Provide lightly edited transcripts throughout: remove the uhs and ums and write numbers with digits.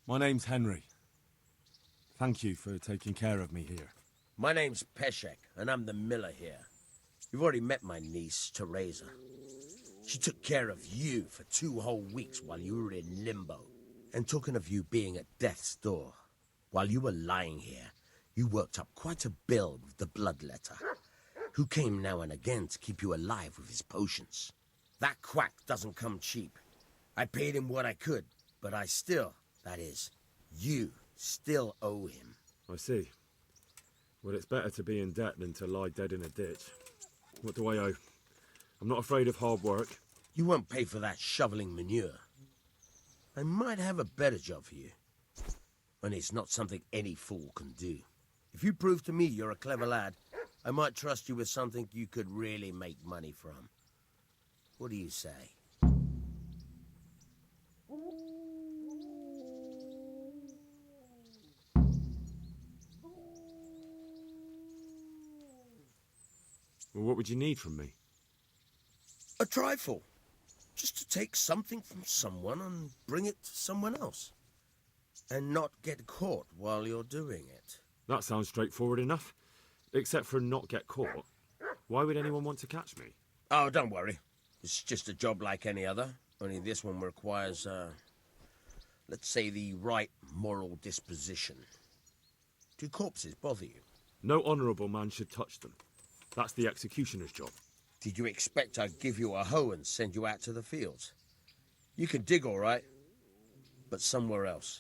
My name's Henry. Thank you for taking care of me here. My name's Peshek, and I'm the miller here. You've already met my niece, Teresa. She took care of you for 2 whole weeks while you were in limbo. And talking of you being at death's door, while you were lying here, you worked up quite a bill with the bloodletter, who came now and again to keep you alive with his potions. That quack doesn't come cheap. I paid him what I could, but I still, that is, you still owe him. I see. Well, it's better to be in debt than to lie dead in a ditch. What do I owe? I'm not afraid of hard work. You won't pay for that shoveling manure. I might have a better job for you. And it's not something any fool can do. If you prove to me you're a clever lad, I might trust you with something you could really make money from. What do you say? Well, what would you need from me? A trifle. Just to take something from someone and bring it to someone else. And not get caught while you're doing it. That sounds straightforward enough. Except for not get caught. Why would anyone want to catch me? Oh, don't worry. It's just a job like any other. Only this one requires, let's say, the right moral disposition. Do corpses bother you? No honourable man should touch them. That's the executioner's job. Did you expect I'd give you a hoe and send you out to the fields? You can dig all right, but somewhere else.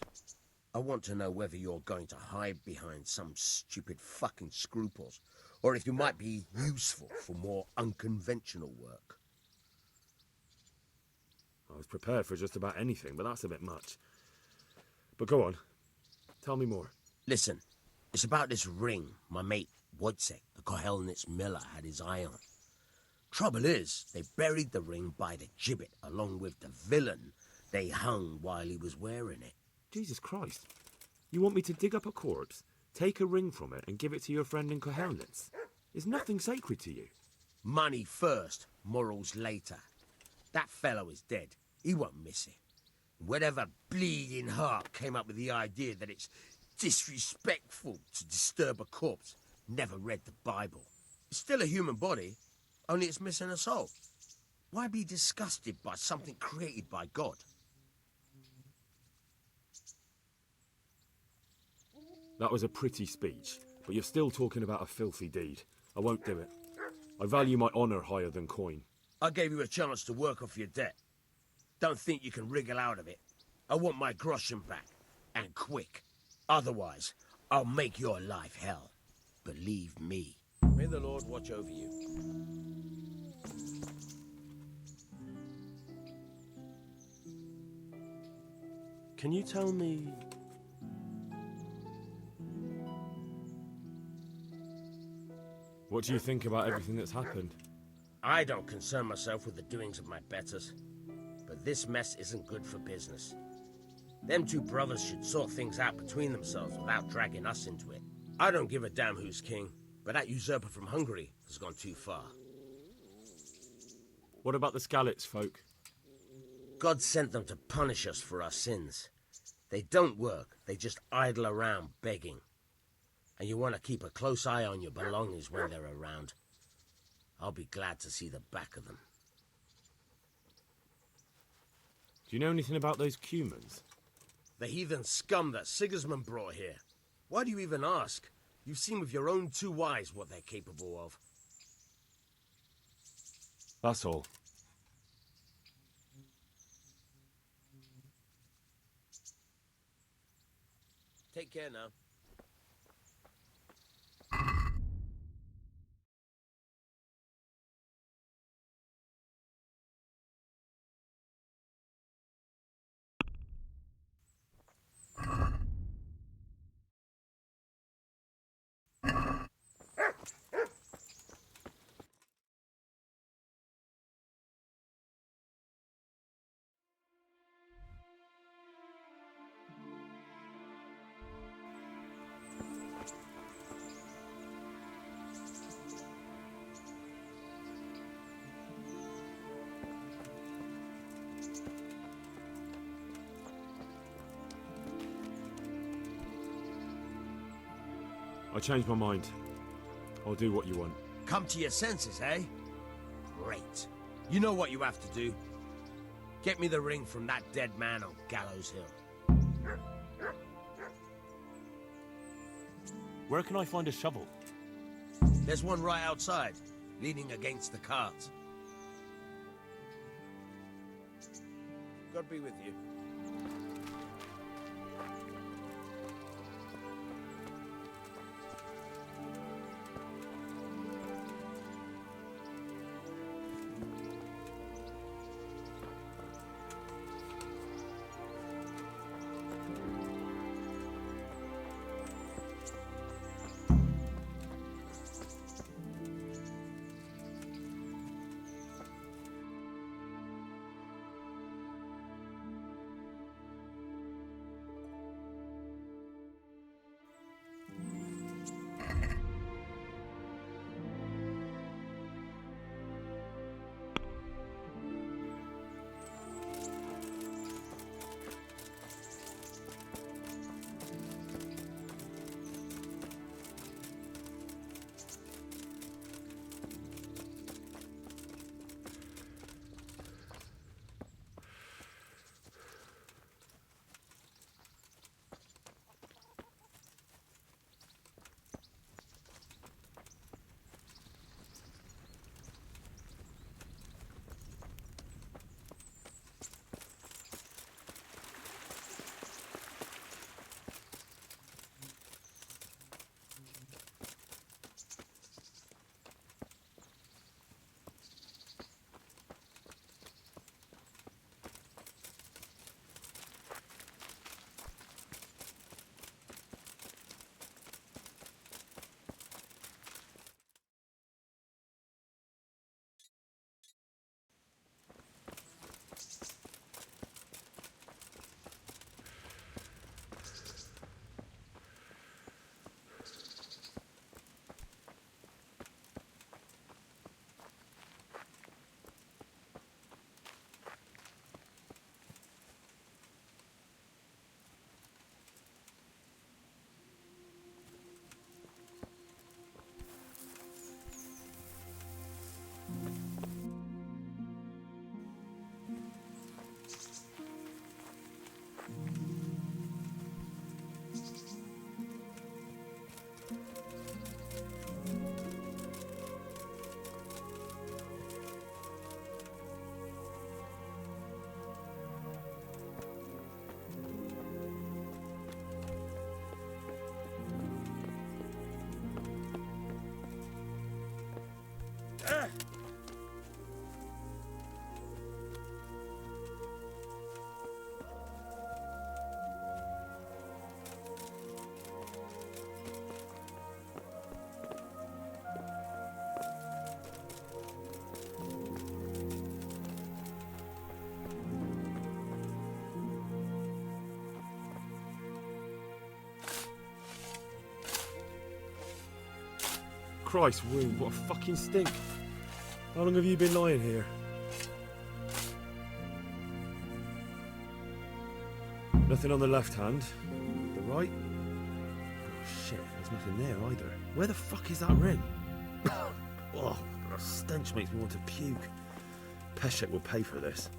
I want to know whether you're going to hide behind some stupid fucking scruples, or if you might be useful for more unconventional work. I was prepared for just about anything, but that's a bit much. But go on. Tell me more. Listen, it's about this ring my mate Wojciech, the Kohelnitz miller, had his eye on. Trouble is, they buried the ring by the gibbet along with the villain they hung while he was wearing it. Jesus Christ. You want me to dig up a corpse, take a ring from it, and give it to your friend in Kohelnitz? Is nothing sacred to you? Money first, morals later. That fellow is dead. He won't miss it. Whatever bleeding heart came up with the idea that it's disrespectful to disturb a corpse never read the Bible. It's still a human body, only it's missing a soul. Why be disgusted by something created by God? That was a pretty speech, but you're still talking about a filthy deed. I won't do it. I value my honour higher than coin. I gave you a chance to work off your debt. Don't think you can wriggle out of it. I want my groschen back, and quick. Otherwise, I'll make your life hell. Believe me. May the Lord watch over you. Can you tell me... What do you think about everything that's happened? I don't concern myself with the doings of my betters. But this mess isn't good for business. Them two brothers should sort things out between themselves without dragging us into it. I don't give a damn who's king, but that usurper from Hungary has gone too far. What about the Skalitz'i folk? God sent them to punish us for our sins. They don't work, they just idle around begging. And you want to keep a close eye on your belongings when they're around. I'll be glad to see the back of them. Do you know anything about those Cumans? The heathen scum that Sigismund brought here. Why do you even ask? You've seen with your own 2 eyes what they're capable of. That's all. Take care now. I changed my mind. I'll do what you want. Come to your senses, eh? Great. You know what you have to do. Get me the ring from that dead man on Gallows Hill. Where can I find a shovel? There's one right outside, leaning against the cart. God be with you. Christ, wound, what a fucking stink. How long have you been lying here? Nothing on the left hand. The right? Oh shit, there's nothing there either. Where the fuck is that ring? Oh, the stench makes me want to puke. Peshek will pay for this.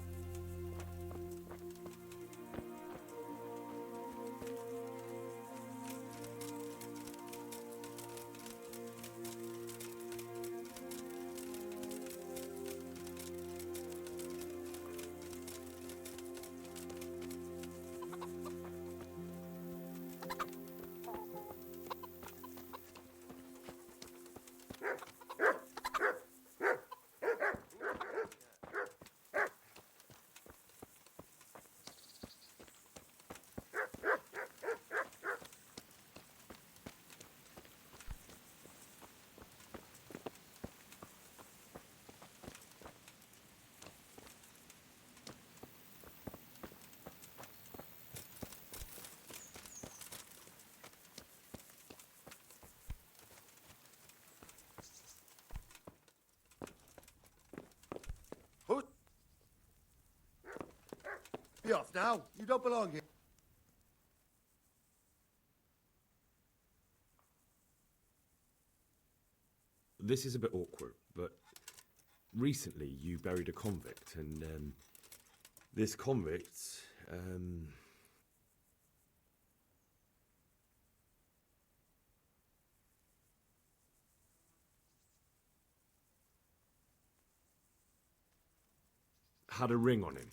Be off now. You don't belong here. this is a bit awkward, but recently you buried a convict, and this convict, had a ring on him.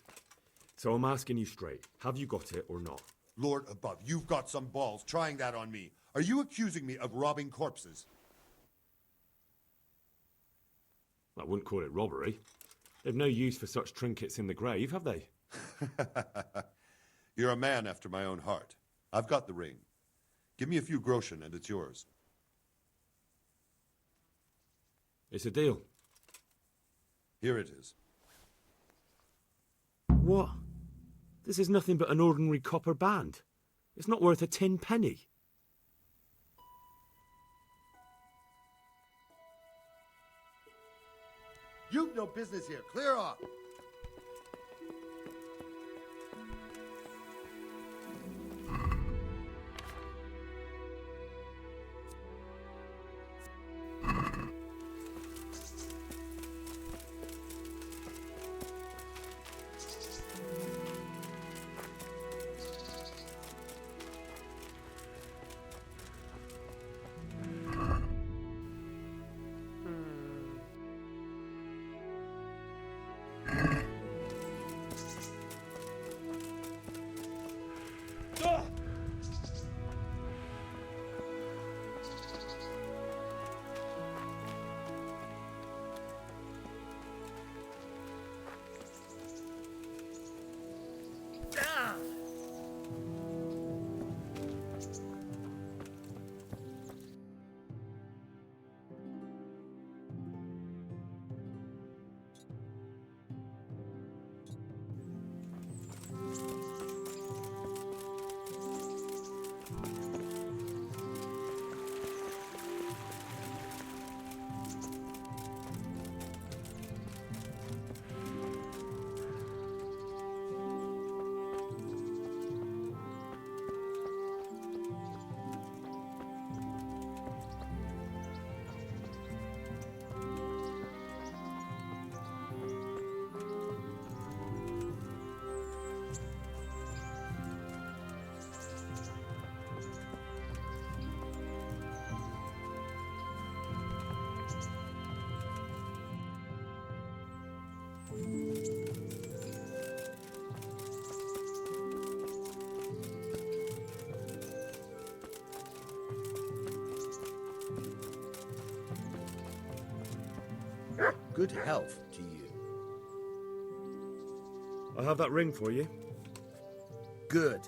So I'm asking you straight, have you got it or not? Lord above, you've got some balls trying that on me. Are you accusing me of robbing corpses? I wouldn't call it robbery. They've no use for such trinkets in the grave, have they? You're a man after my own heart. I've got the ring. Give me a few groschen and it's yours. It's a deal. Here it is. What? This is nothing but an ordinary copper band. It's not worth a tin penny. You've no business here. Clear off. Good health to you. I have that ring for you. Good.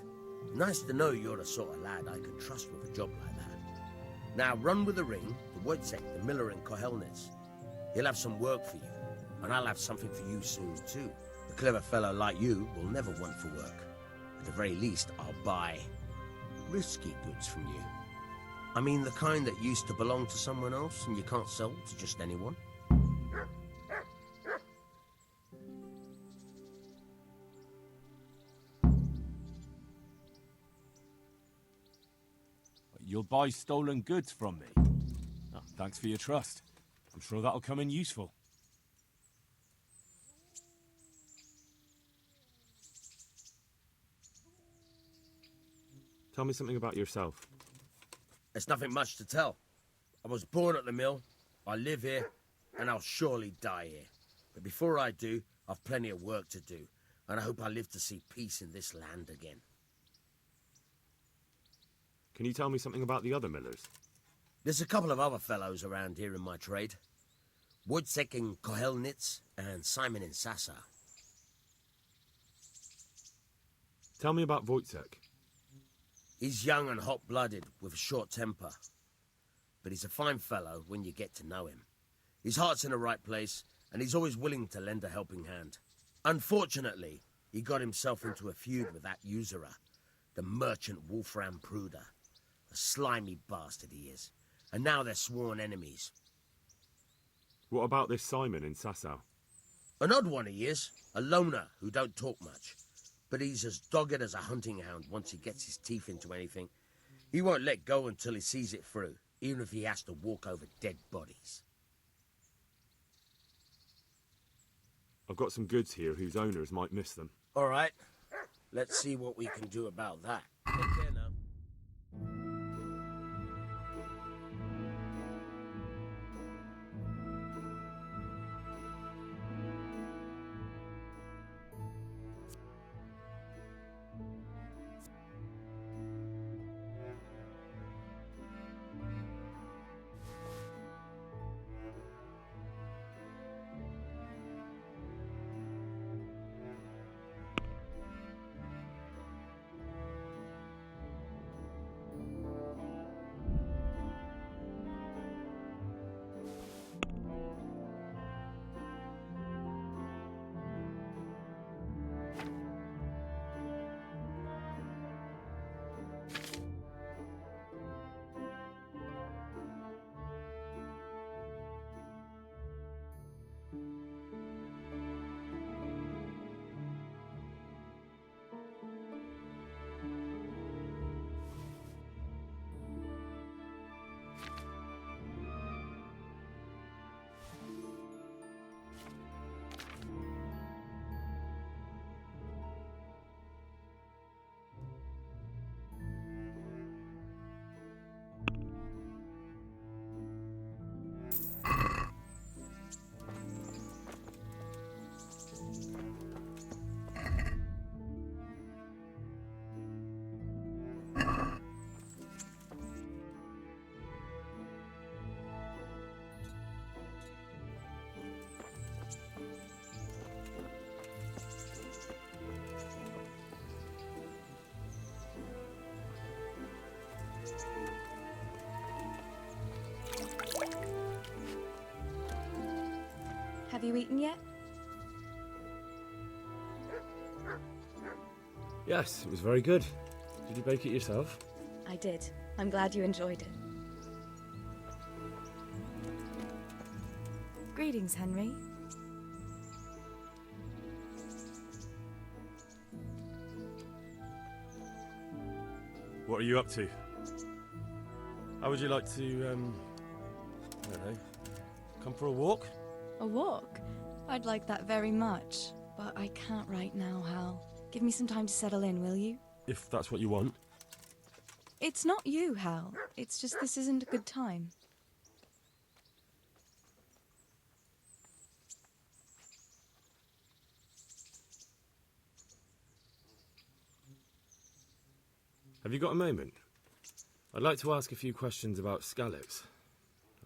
Nice to know you're the sort of lad I can trust with a job like that. Now run with the ring to Wojciech, the miller in Kohelnitz. He'll have some work for you, and I'll have something for you soon too. A clever fellow like you will never want for work. At the very least, I'll buy risky goods from you. I mean the kind that used to belong to someone else and you can't sell to just anyone. You'll buy stolen goods from me. Oh, thanks for your trust. I'm sure that'll come in useful. Tell me something about yourself. There's nothing much to tell. I was born at the mill, I live here, and I'll surely die here. But before I do, I've plenty of work to do, and I hope I live to see peace in this land again. Can you tell me something about the other millers? There's a couple of other fellows around here in my trade. Wojciech in Kohelnitz and Simon in Sassa. Tell me about Wojciech. He's young and hot-blooded, with a short temper. But he's a fine fellow when you get to know him. His heart's in the right place, and he's always willing to lend a helping hand. Unfortunately, he got himself into a feud with that usurer, the merchant Wolfram Pruder. A slimy bastard he is. And now they're sworn enemies. What about this Simon in Sasau? An odd one he is. A loner who don't talk much. But he's as dogged as a hunting hound once he gets his teeth into anything. He won't let go until he sees it through, even if he has to walk over dead bodies. I've got some goods here whose owners might miss them. All right. Let's see what we can do about that. Take care now. Have you eaten yet? Yes, it was very good. Did you bake it yourself? I did. I'm glad you enjoyed it. Greetings, Henry. What are you up to? How would you like to, I don't know, come for a walk? A walk? I'd like that very much, but I can't right now, Hal. Give me some time to settle in, will you? If that's what you want. It's not you, Hal. It's just this isn't a good time. Have you got a moment? I'd like to ask a few questions about Skalitz'i.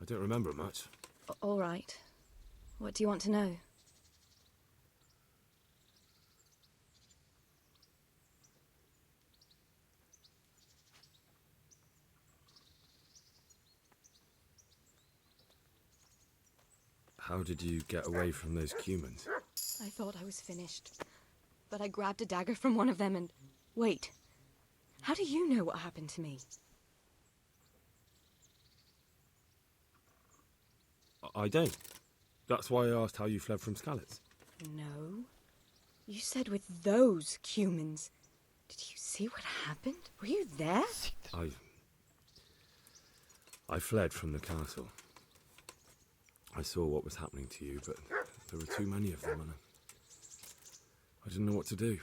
I don't remember much. All right. What do you want to know? How did you get away from those humans? I thought I was finished, but I grabbed a dagger from one of them and... Wait. How do you know what happened to me? I don't. That's why I asked how you fled from Skalitz'i. No. You said with those humans. Did you see what happened? Were you there? I fled from the castle. I saw what was happening to you, but there were too many of them, and I didn't know what to do.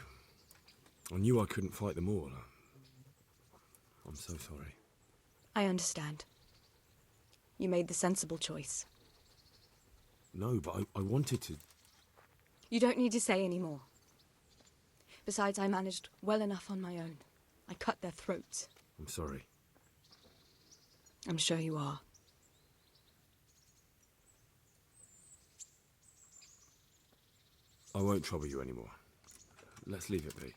I knew I couldn't fight them all. I'm so sorry. I understand. You made the sensible choice. No, but I wanted to... You don't need to say any more. Besides, I managed well enough on my own. I cut their throats. I'm sorry. I'm sure you are. I won't trouble you anymore. Let's leave it be.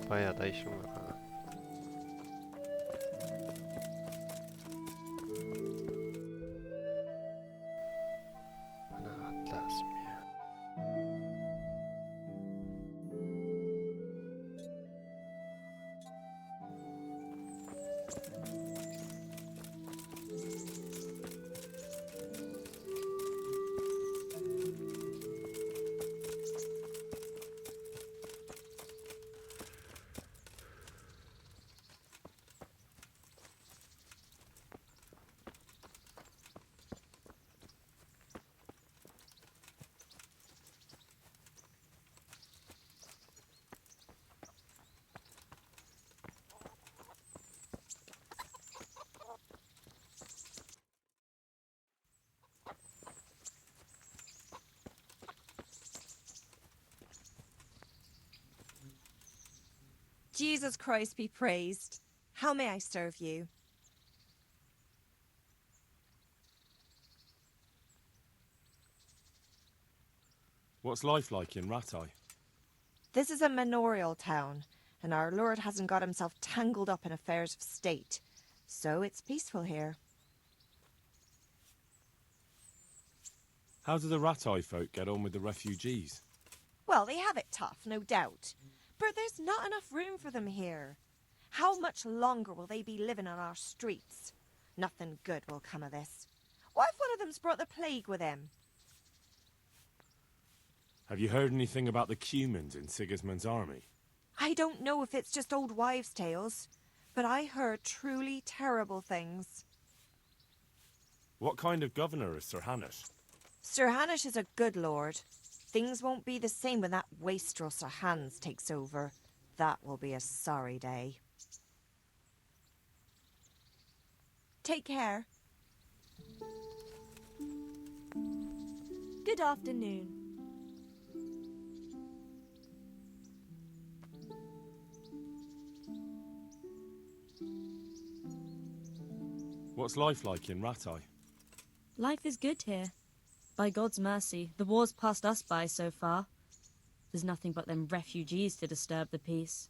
Bayağı da işim var ha. Bana at lazım ya. Jesus Christ be praised. How may I serve you? What's life like in Rattay'a? This is a manorial town, and our lord hasn't got himself tangled up in affairs of state, so it's peaceful here. How do the Rattay'a folk get on with the refugees? Well, they have it tough, no doubt, but there's not enough room for them here. How much longer will they be living on our streets? Nothing good will come of this. What if one of them's brought the plague with him? Have you heard anything about the Cumans in Sigismund's army? I don't know if it's just old wives' tales, but I heard truly terrible things. What kind of governor is Sir Hanush? Sir Hanush is a good lord. Things won't be the same when that wastrel Sir Hans takes over. That will be a sorry day. Take care. Good afternoon. What's life like in Rattay'a? Life is good here. By God's mercy, the war's passed us by so far. There's nothing but them refugees to disturb the peace.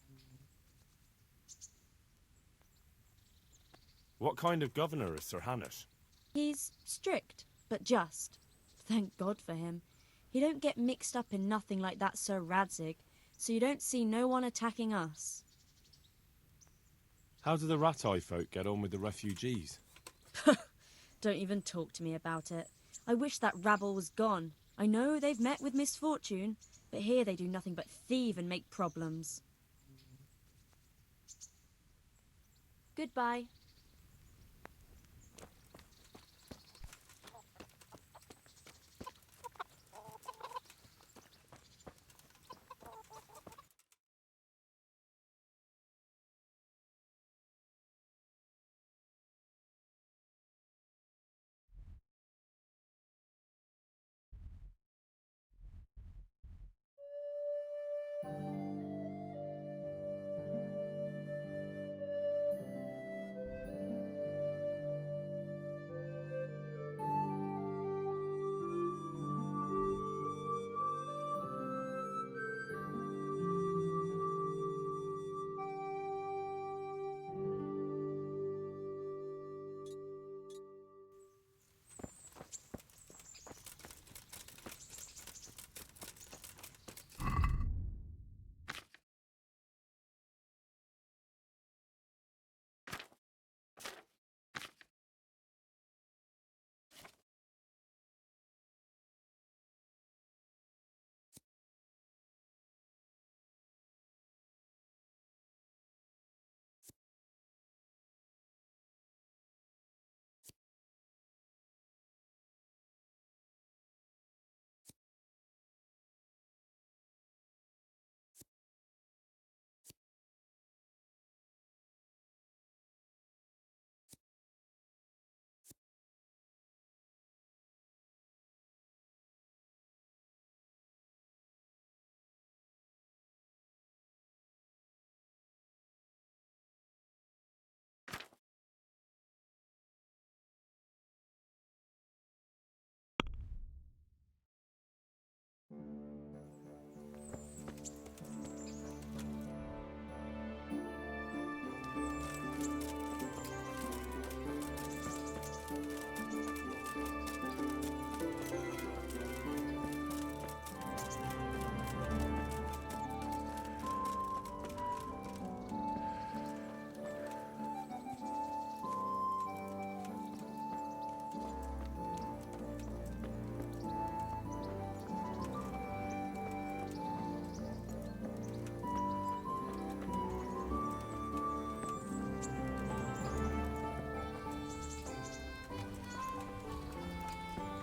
What kind of governor is Sir Hanush? He's strict, but just. Thank God for him. He don't get mixed up in nothing like that Sör Radzig, so you don't see no one attacking us. How do the Rattay'a folk get on with the refugees? Don't even talk to me about it. I wish that rabble was gone. I know they've met with misfortune, but here they do nothing but thieve and make problems. Goodbye.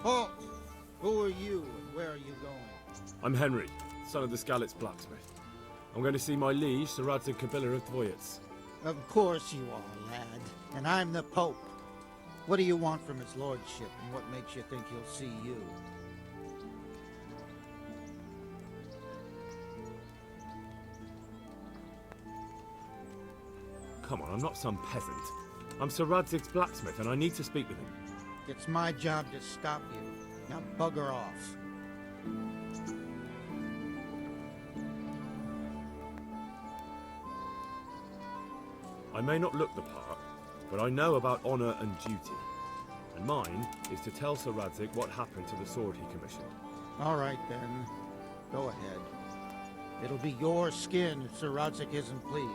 Halt! Who are you and where are you going? I'm Henry, son of the Skalitz'i blacksmith. I'm going to see my liege, Sör Radzig Kobyla'nın of Dvoyets. Of course you are, lad. And I'm the Pope. What do you want from his lordship, and what makes you think he'll see you? come on, I'm not some peasant. I'm Sör Radzig's blacksmith, and I need to speak with him. It's my job to stop you. Now bugger off. I may not look the part, but I know about honor and duty. And mine is to tell Sör Radzig what happened to the sword he commissioned. All right, then. Go ahead. It'll be your skin if Sör Radzig isn't pleased.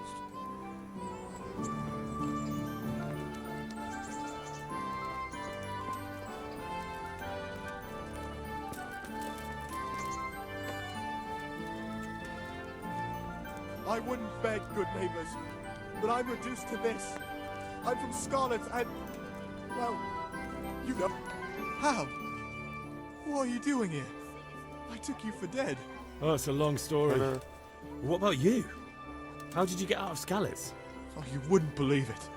I wouldn't beg, good neighbors, but I'm reduced to this. I'm from Skalitz and... well, you know. How? What are you doing here? I took you for dead. Oh, it's a long story. What about you? How did you get out of Skalitz? Oh, you wouldn't believe it.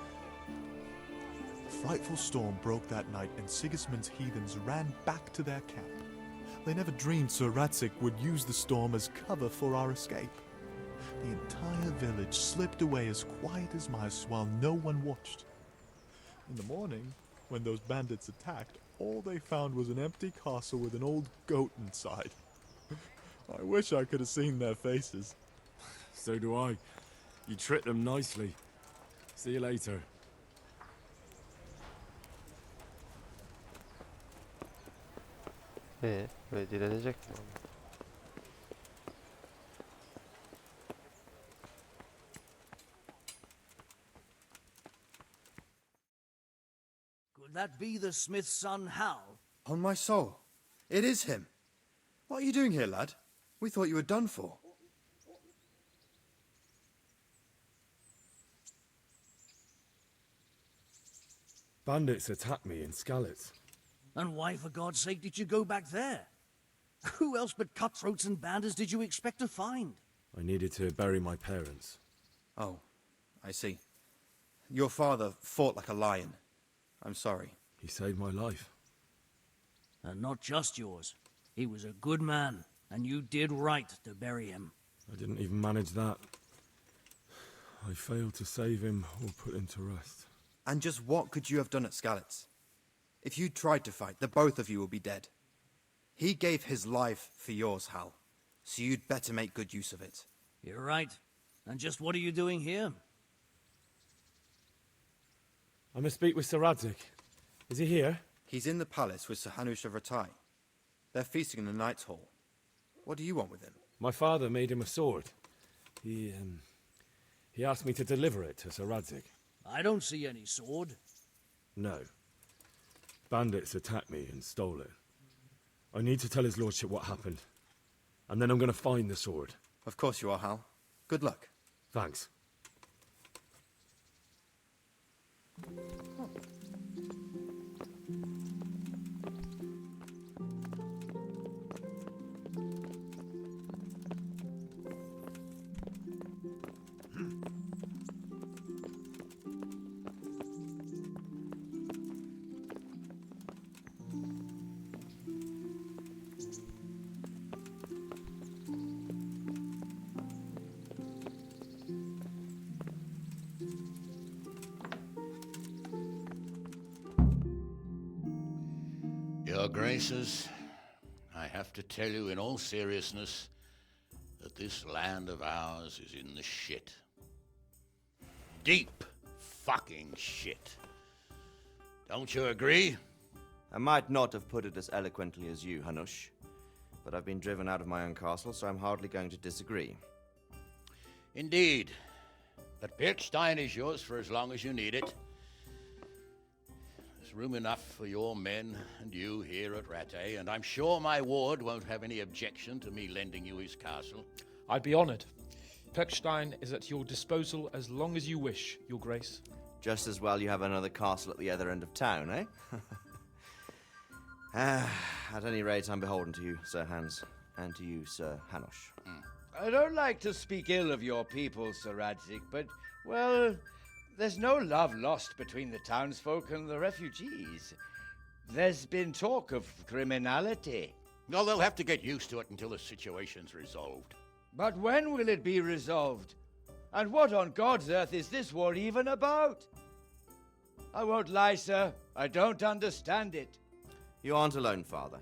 A frightful storm broke that night and Sigismund's heathens ran back to their camp. They never dreamed Sör Radzig would use the storm as cover for our escape. The entire village slipped away as quiet as mice while no one watched. In the morning, when those bandits attacked, all they found was an empty castle with an old goat inside. I wish I could have seen their faces. So do I. You tricked them nicely. See you later. Böyle direnecek mi? Could that be the smith's son, Hal? On my soul, it is him. What are you doing here, lad? We thought you were done for. Bandits attacked me in Skalitz. And why, for God's sake, did you go back there? Who else but cutthroats and bandits did you expect to find? I needed to bury my parents. Oh, I see. Your father fought like a lion. I'm sorry. He saved my life. And not just yours. He was a good man, and you did right to bury him. I didn't even manage that. I failed to save him or put him to rest. And just what could you have done at Skalitz? If you tried to fight, the both of you will be dead. He gave his life for yours, Hal. So you'd better make good use of it. You're right. And just what are you doing here? I must speak with Sör Radzig. Is he here? He's in the palace with Sir Hanush of Rattay'a. They're feasting in the Knight's Hall. What do you want with him? My father made him a sword. He asked me to deliver it to Sör Radzig. I don't see any sword. No. Bandits attacked me and stole it. I need to tell his lordship what happened. And then I'm going to find the sword. Of course you are, Hal. Good luck. Thanks. Your Graces, I have to tell you in all seriousness that this land of ours is in the shit. Deep fucking shit. Don't you agree? I might not have put it as eloquently as you, Hanush, but I've been driven out of my own castle, so I'm hardly going to disagree. Indeed. But Birkstein is yours for as long as you need it. There's room enough for your men and you here at Rattay'a, and I'm sure my ward won't have any objection to me lending you his castle. I'd be honored. Birkstein is at your disposal as long as you wish, Your Grace. Just as well you have another castle at the other end of town, eh? At any rate, I'm beholden to you, Sir Hans, and to you, Sir Hanush. I don't like to speak ill of your people, Sir Radzig, but, well, there's no love lost between the townsfolk and the refugees. There's been talk of criminality. No, they'll have to get used to it until the situation's resolved. But when will it be resolved? And what on God's earth is this war even about? I won't lie, sir. I don't understand it. You aren't alone, Father.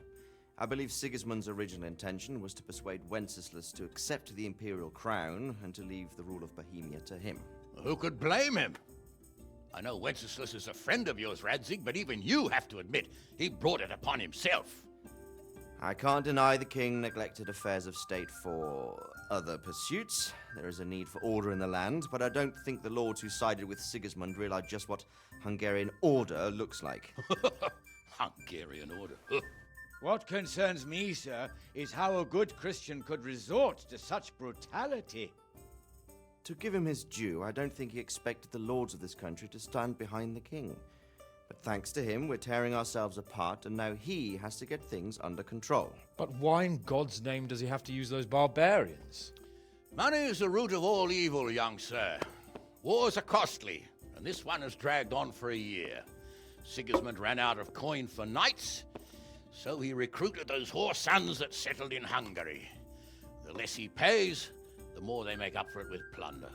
I believe Sigismund's original intention was to persuade Wenceslas to accept the imperial crown and to leave the rule of Bohemia to him. Who could blame him? I know Wenceslas is a friend of yours, Radzig, but even you have to admit he brought it upon himself. I can't deny the king neglected affairs of state for other pursuits. There is a need for order in the land, but I don't think the lords who sided with Sigismund realized just what Hungarian order looks like. Hungarian order? What concerns me, sir, is how a good Christian could resort to such brutality. To give him his due, I don't think he expected the lords of this country to stand behind the king. But thanks to him, we're tearing ourselves apart, and now he has to get things under control. But why in God's name does he have to use those barbarians? Money is the root of all evil, young sir. Wars are costly, and this one has dragged on for a year. Sigismund ran out of coin for knights, so he recruited those whore sons that settled in Hungary. The less he pays, the more they make up for it with plunder.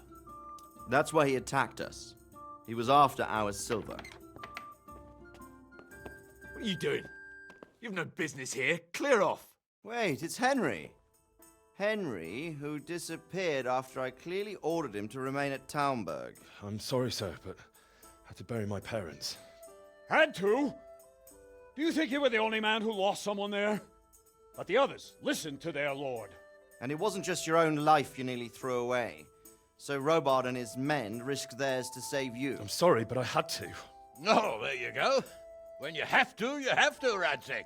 That's why he attacked us. He was after our silver. What are you doing? You've no business here. Clear off. Wait, it's Henry. Henry, who disappeared after I clearly ordered him to remain at Talmberg. I'm sorry, sir, but I had to bury my parents. Had to? Do you think you were the only man who lost someone there? But the others listened to their lord. And it wasn't just your own life you nearly threw away. So Robard and his men risked theirs to save you. I'm sorry, but I had to. Oh, there you go. When you have to, Radzig.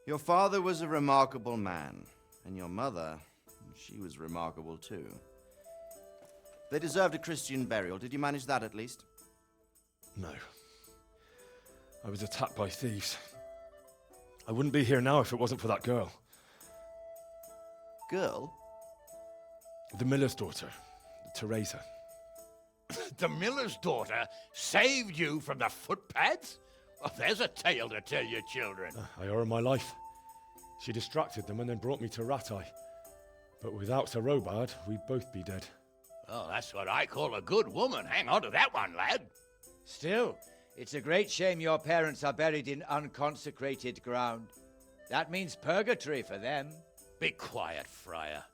Your father was a remarkable man, and your mother, she was remarkable too. They deserved a Christian burial. Did you manage that at least? No. I was attacked by thieves. I wouldn't be here now if it wasn't for that girl. Girl? The miller's daughter, Teresa. The miller's daughter saved you from the footpads? Well, there's a tale to tell your children. I owe her my life. She distracted them and then brought me to Rattay'a. But without Sir Robard, we'd both be dead. Oh, that's what I call a good woman. Hang on to that one, lad. Still, it's a great shame your parents are buried in unconsecrated ground. That means purgatory for them. Be quiet, friar.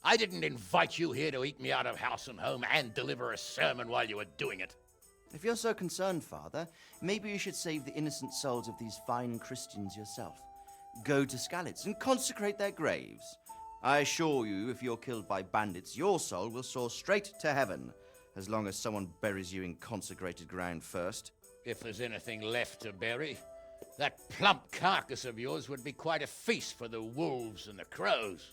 I didn't invite you here to eat me out of house and home and deliver a sermon while you were doing it. If you're so concerned, Father, maybe you should save the innocent souls of these fine Christians yourself. Go to Skalitz'i and consecrate their graves. I assure you, if you're killed by bandits, your soul will soar straight to heaven, as long as someone buries you in consecrated ground first. If there's anything left to bury, that plump carcass of yours would be quite a feast for the wolves and the crows.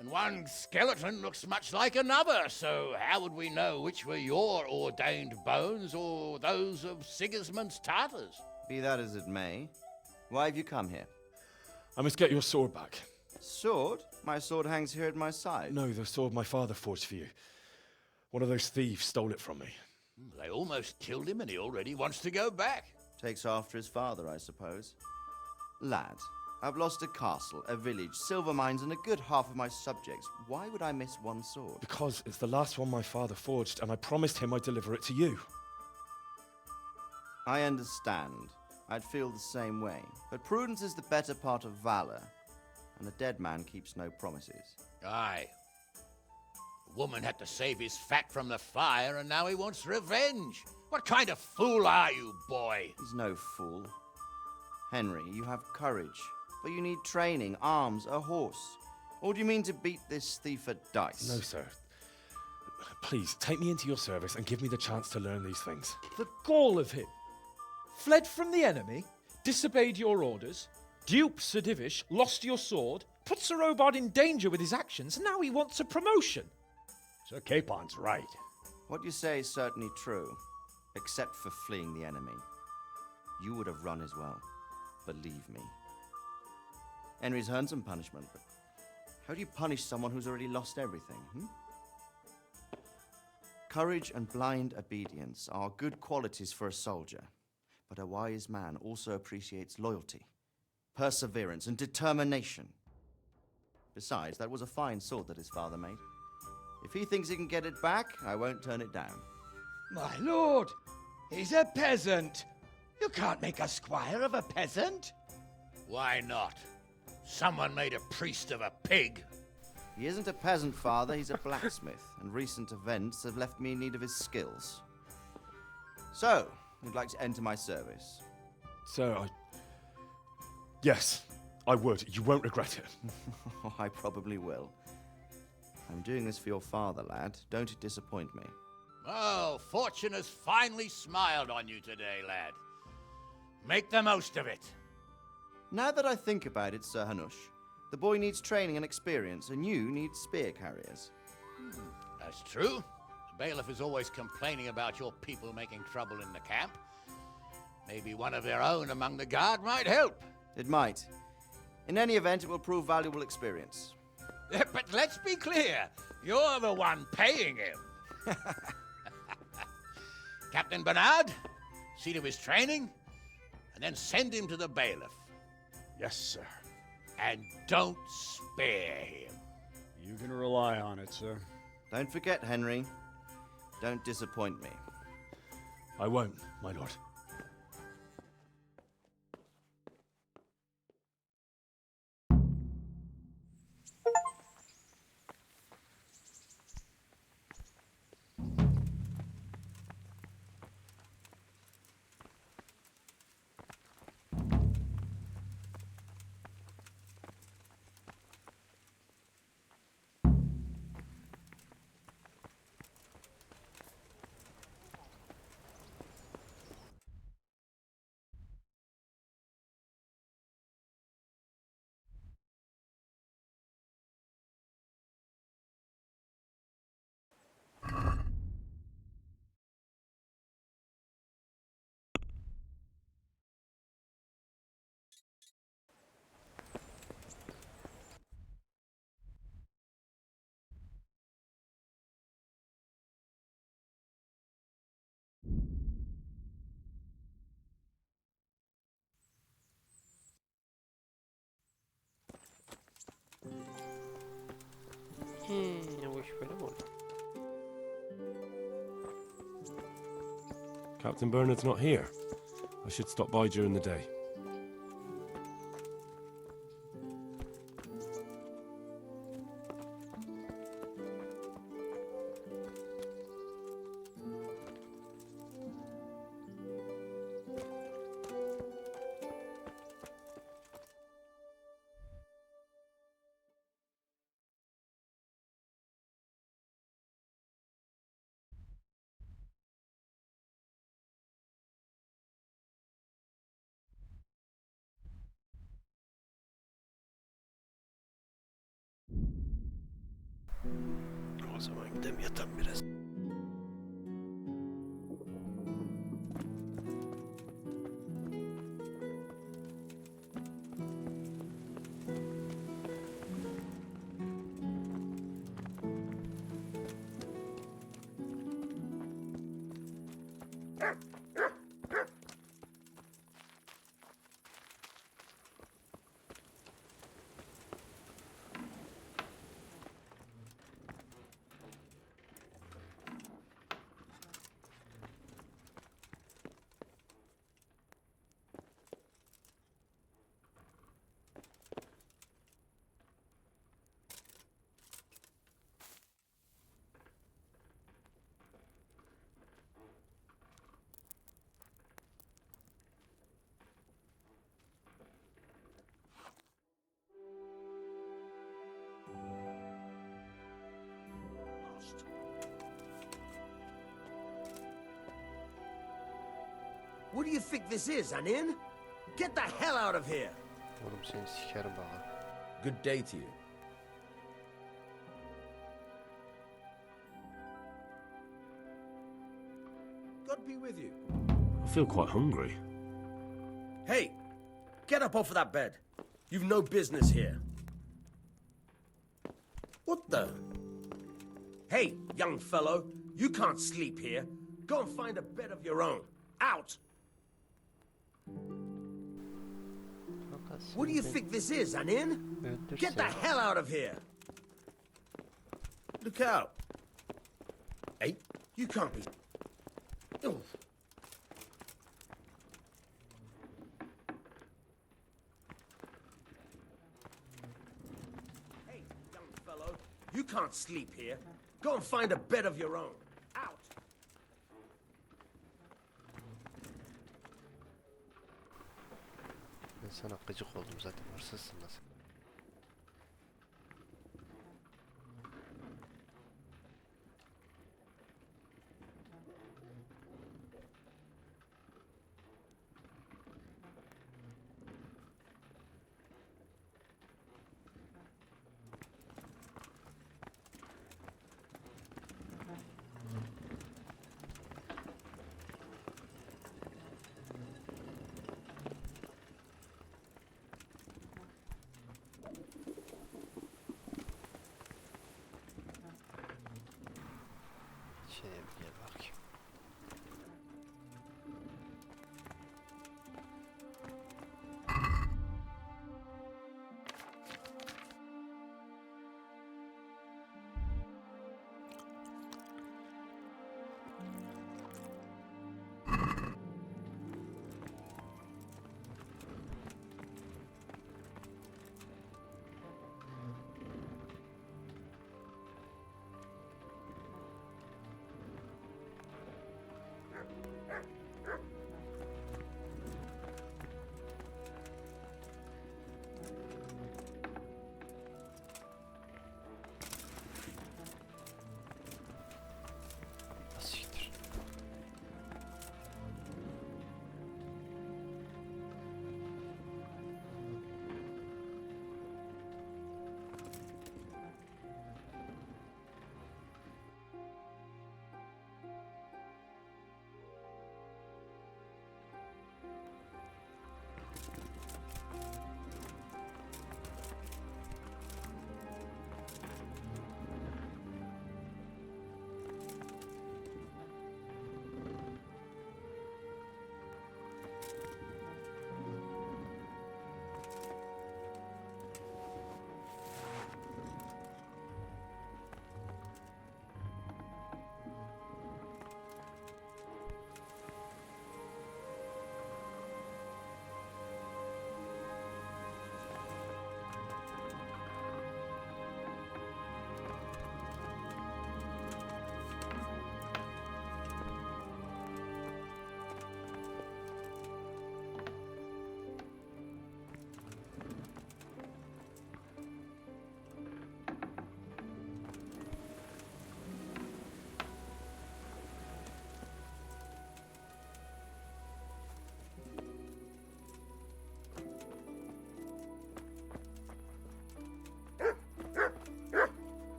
And one skeleton looks much like another, so how would we know which were your ordained bones or those of Sigismund's Tartars? Be that as it may, why have you come here? I must get your sword back. Sword? My sword hangs here at my side. No, the sword my father forged for you. One of those thieves stole it from me. They almost killed him and he already wants to go back. Takes after his father, I suppose. Lad, I've lost a castle, a village, silver mines, and a good half of my subjects. Why would I miss one sword? Because it's the last one my father forged, and I promised him I'd deliver it to you. I understand. I'd feel the same way. But prudence is the better part of valor, and a dead man keeps no promises. Aye. The woman had to save his fat from the fire, and now he wants revenge. What kind of fool are you, boy? He's no fool. Henry, you have courage, but you need training, arms, a horse. Or do you mean to beat this thief at dice? No, sir. Please, take me into your service and give me the chance to learn these things. The gall of him. Fled from the enemy, disobeyed your orders, duped Sir Divish, lost your sword, put Sir Robard in danger with his actions, and now he wants a promotion. Sir Capon's right. What you say is certainly true, except for fleeing the enemy. You would have run as well, believe me. Henry's earned some punishment, but how do you punish someone who's already lost everything, Courage and blind obedience are good qualities for a soldier, but a wise man also appreciates loyalty, perseverance, and determination. Besides, that was a fine sword that his father made. If he thinks he can get it back, I won't turn it down. My lord, he's a peasant. You can't make a squire of a peasant. Why not? Someone made a priest of a pig. He isn't a peasant, father, he's a blacksmith, and recent events have left me in need of his skills. So, you'd like to enter my service? Sir, Yes, I would. You won't regret it. I probably will. I'm doing this for your father, lad. Don't it disappoint me. Oh, fortune has finally smiled on you today, lad. Make the most of it. Now that I think about it, Sir Hanush, the boy needs training and experience, and you need spear carriers. That's true. The bailiff is always complaining about your people making trouble in the camp. Maybe one of their own among the guard might help. It might. In any event, it will prove valuable experience. But let's be clear. You're the one paying him. Captain Bernard, see to his training, and then send him to the bailiff. Yes, sir. And don't spare him. You can rely on it, sir. Don't forget, Henry. Don't disappoint me. I won't, my lord. Captain Bernard's not here. I should stop by during the day. O zaman gidelim yatan biraz. What do you think this is, an inn? Get the hell out of here! Oğlum seni sikerim bana. Good day to you. God be with you. I feel quite hungry. Hey, get up off of that bed. You've no business here. What the? Hey, young fellow, you can't sleep here. Go and find a bed of your own. Out! What do you think this is, an inn? Get the hell out of here! Look out! You can't be... Oh. Hey, young fellow, you can't sleep here. Go and find a bed of your own. Out! Ben sana gıcık oldum zaten, hırsızsın da sen. İçeriye bir gel bakayım. Siktir.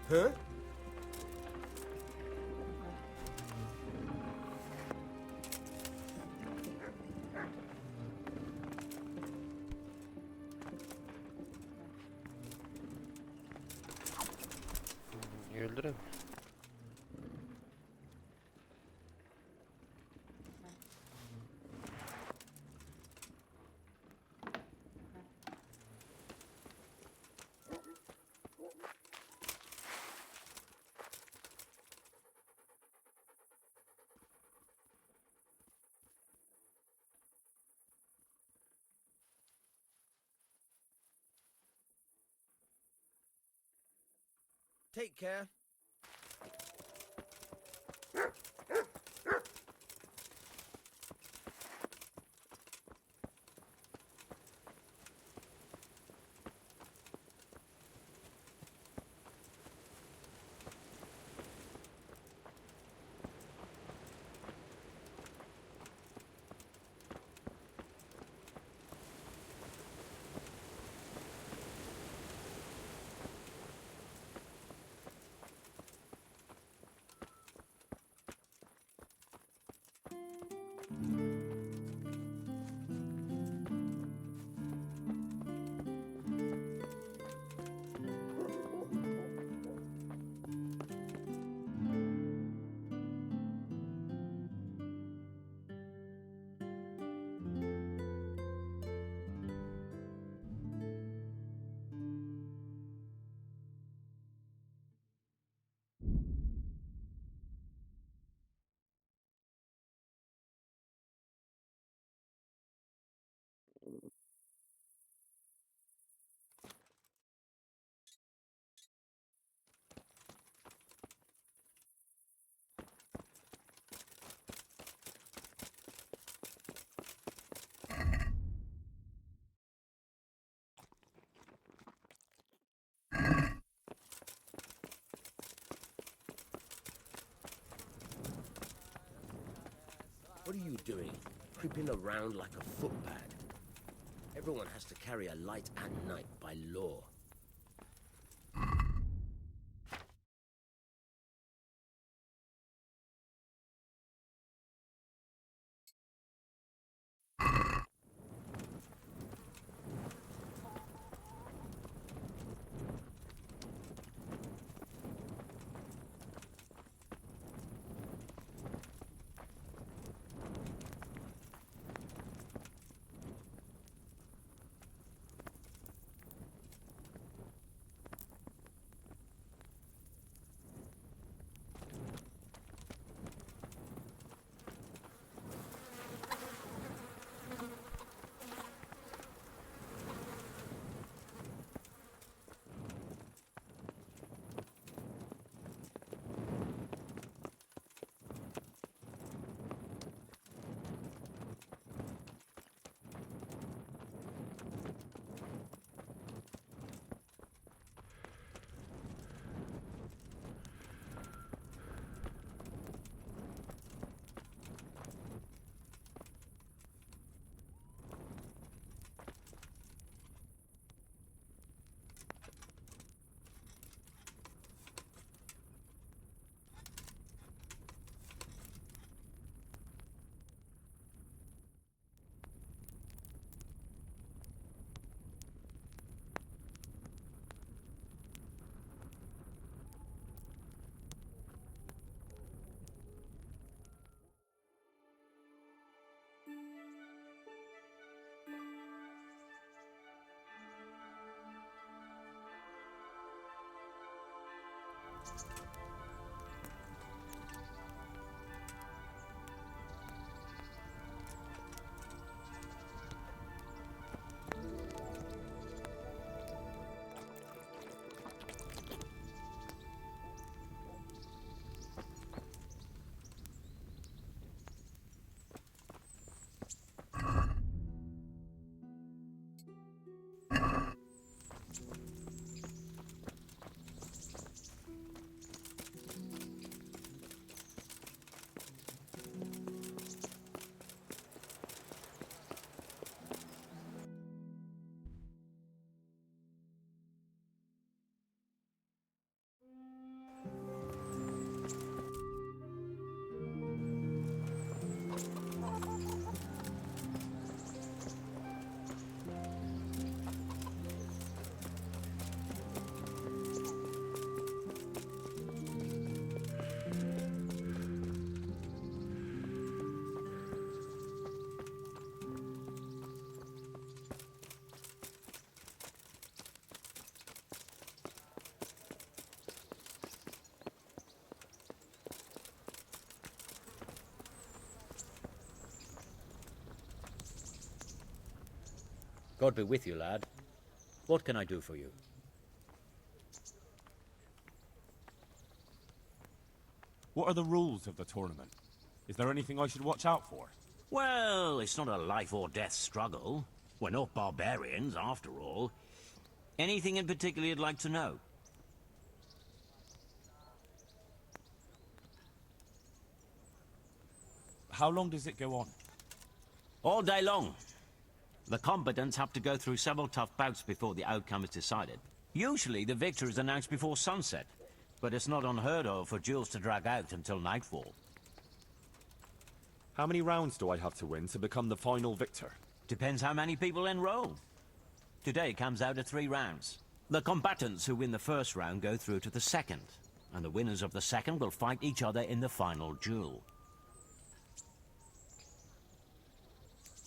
Huh? Öldüreyim. Take care. What are you doing? Creeping around like a footpad. Everyone has to carry a light at night by law. God be with you, lad. What can I do for you? What are the rules of the tournament? Is there anything I should watch out for? Well, it's not a life or death struggle. We're not barbarians, after all. Anything in particular you'd like to know? How long does it go on? All day long. The combatants have to go through several tough bouts before the outcome is decided. Usually the victor is announced before sunset, but it's not unheard of for duels to drag out until nightfall. How many rounds do I have to win to become the final victor? Depends how many people enroll. Today comes out of 3 rounds. The combatants who win the first round go through to the second, and the winners of the second will fight each other in the final duel.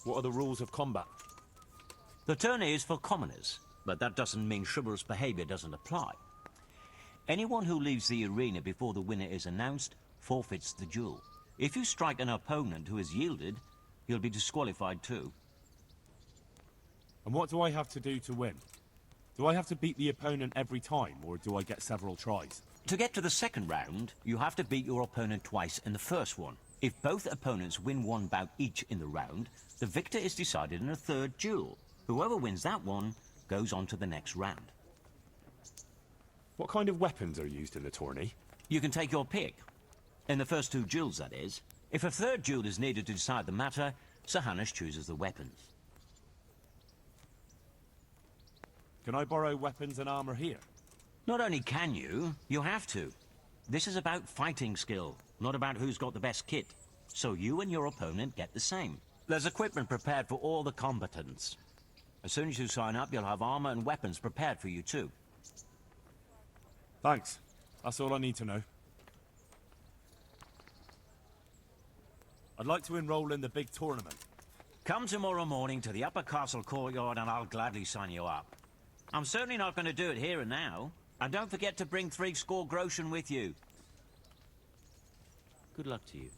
What are the rules of combat? The tourney is for commoners, but that doesn't mean chivalrous behavior doesn't apply. Anyone who leaves the arena before the winner is announced forfeits the duel. If you strike an opponent who has yielded, he'll be disqualified too. And what do I have to do to win? Do I have to beat the opponent every time, or do I get several tries? To get to the second round, you have to beat your opponent twice in the first one. If both opponents win 1 bout each in the round, the victor is decided in a third duel. Whoever wins that one goes on to the next round. What kind of weapons are used in the tourney? You can take your pick. In the first 2 duels, that is. If a third duel is needed to decide the matter, Sir Hanush chooses the weapons. Can I borrow weapons and armor here? Not only can you, you have to. This is about fighting skill, not about who's got the best kit. So you and your opponent get the same. There's equipment prepared for all the combatants. As soon as you sign up, you'll have armor and weapons prepared for you too. Thanks. That's all I need to know. I'd like to enroll in the big tournament. Come tomorrow morning to the upper castle courtyard and I'll gladly sign you up. I'm certainly not going to do it here and now. And don't forget to bring 60 groschen with you. Good luck to you.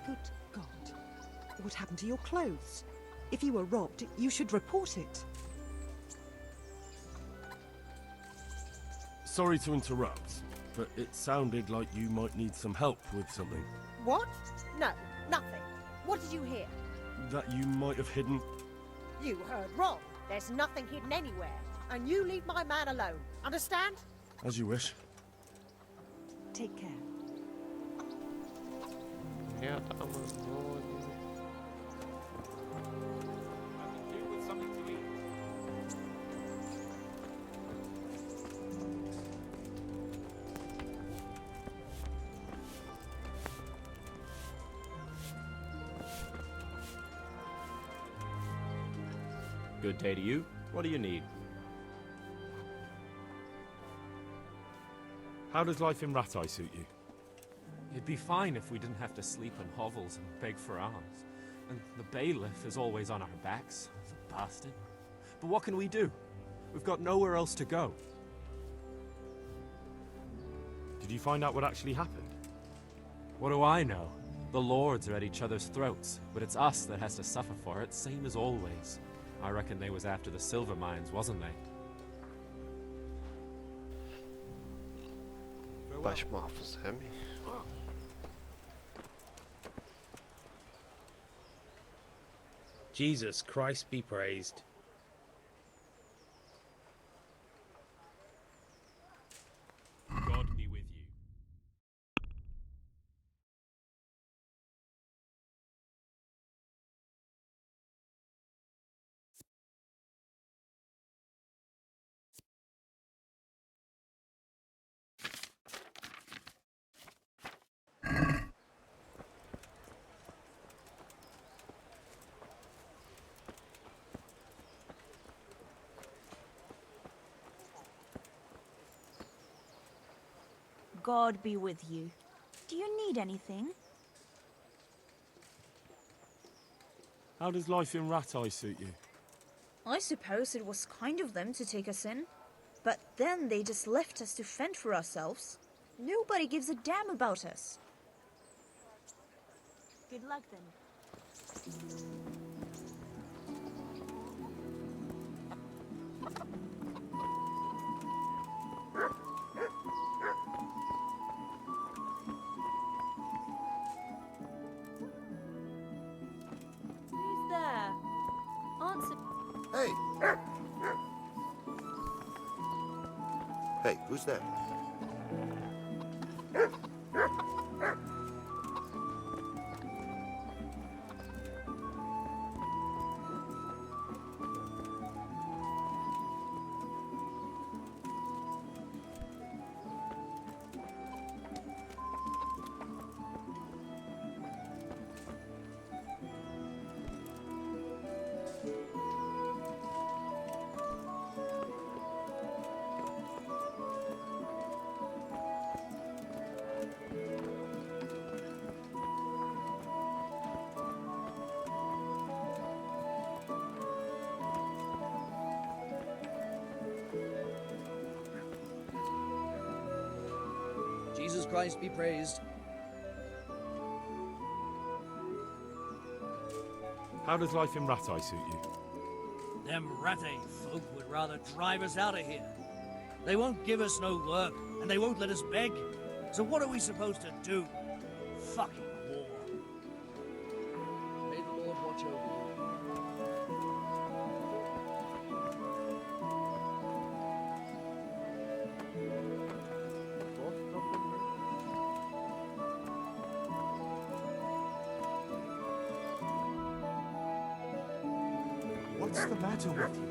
Good God. What happened to your clothes? If you were robbed, you should report it. Sorry to interrupt, but it sounded like you might need some help with something. What? No, nothing. What did you hear? That you might have hidden. You heard wrong. There's nothing hidden anywhere. And you leave my man alone. Understand? As you wish. Take care. Ya da ama ne oldu? Good day to you. What do you need? How does life in Rattay'a suit you? It'd be fine if we didn't have to sleep in hovels and beg for alms. And the bailiff is always on our backs, the bastard. But what can we do? We've got nowhere else to go. Did you find out what actually happened? What do I know? The lords are at each other's throats, but it's us that has to suffer for it, same as always. I reckon they was after the silver mines, wasn't they? Baş muhafızı mi? Jesus Christ be praised. God be with you. God be with you. Do you need anything? How does life in Rattay'a suit you? I suppose it was kind of them to take us in. But then they just left us to fend for ourselves. Nobody gives a damn about us. Good luck then. Who's there? Answer. Hey! Hey, who's there? Christ be praised. How does life in Rattay'a suit you? Them Rattay folk would rather drive us out of here. They won't give us no work, and they won't let us beg. So what are we supposed to do? Fucking war. May the Lord watch over you. What's the matter with you?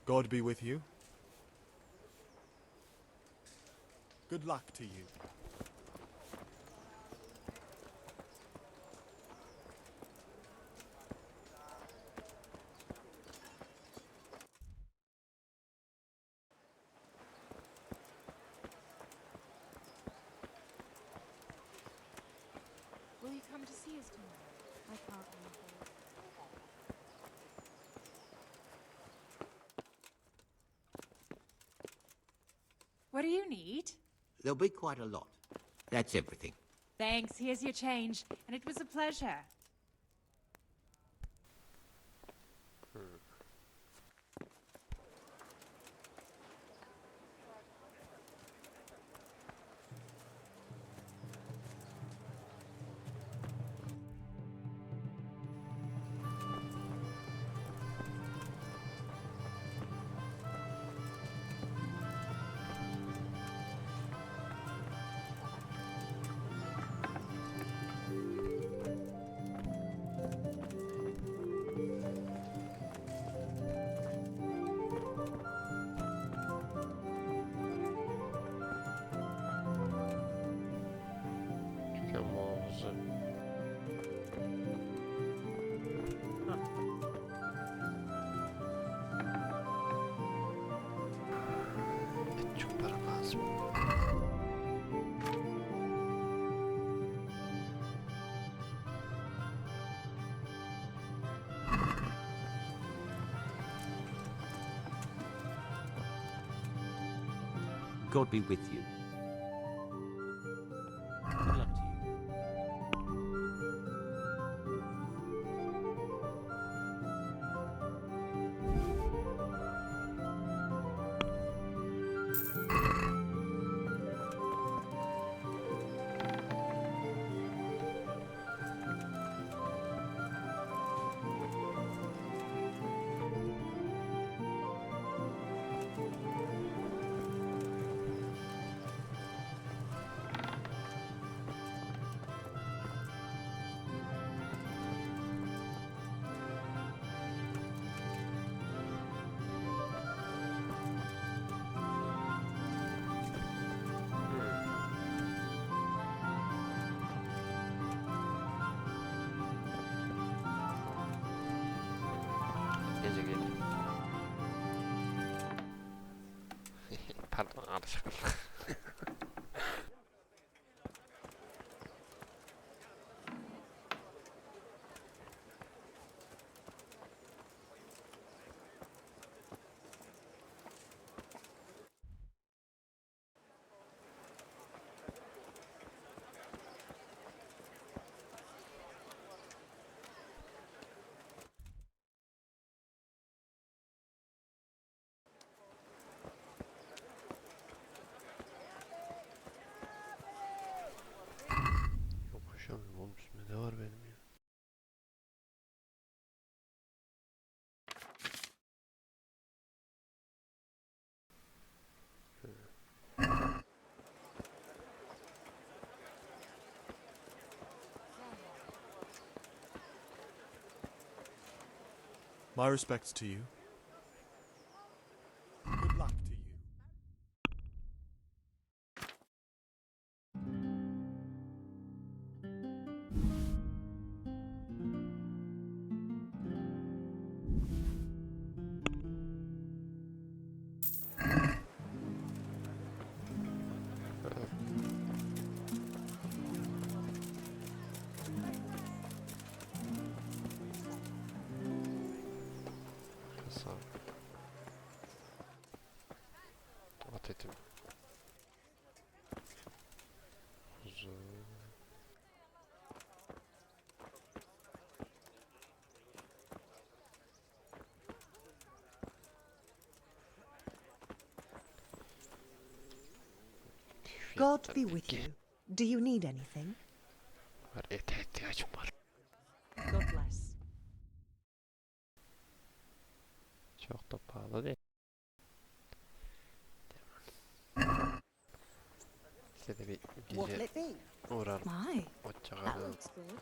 God be with you. Good luck to you. Will you come to see us tomorrow? I can't, I'm afraid. What do you need? There'll be quite a lot. That's everything. Thanks, here's your change, and it was a pleasure. God be with you. Good luck to you. sakın. Koşamıyorum oğlum, üstümde ne var benim ya? My respects to you. Good luck to you. Kasa. At etim. Kuzu. God be with you. Do you need anything? Var, ete ihtiyacım var. God bless. Çok da pahalı değil. Size de bir What'll gece it be? uğrarım. My, Hoşça that kalın. looks good.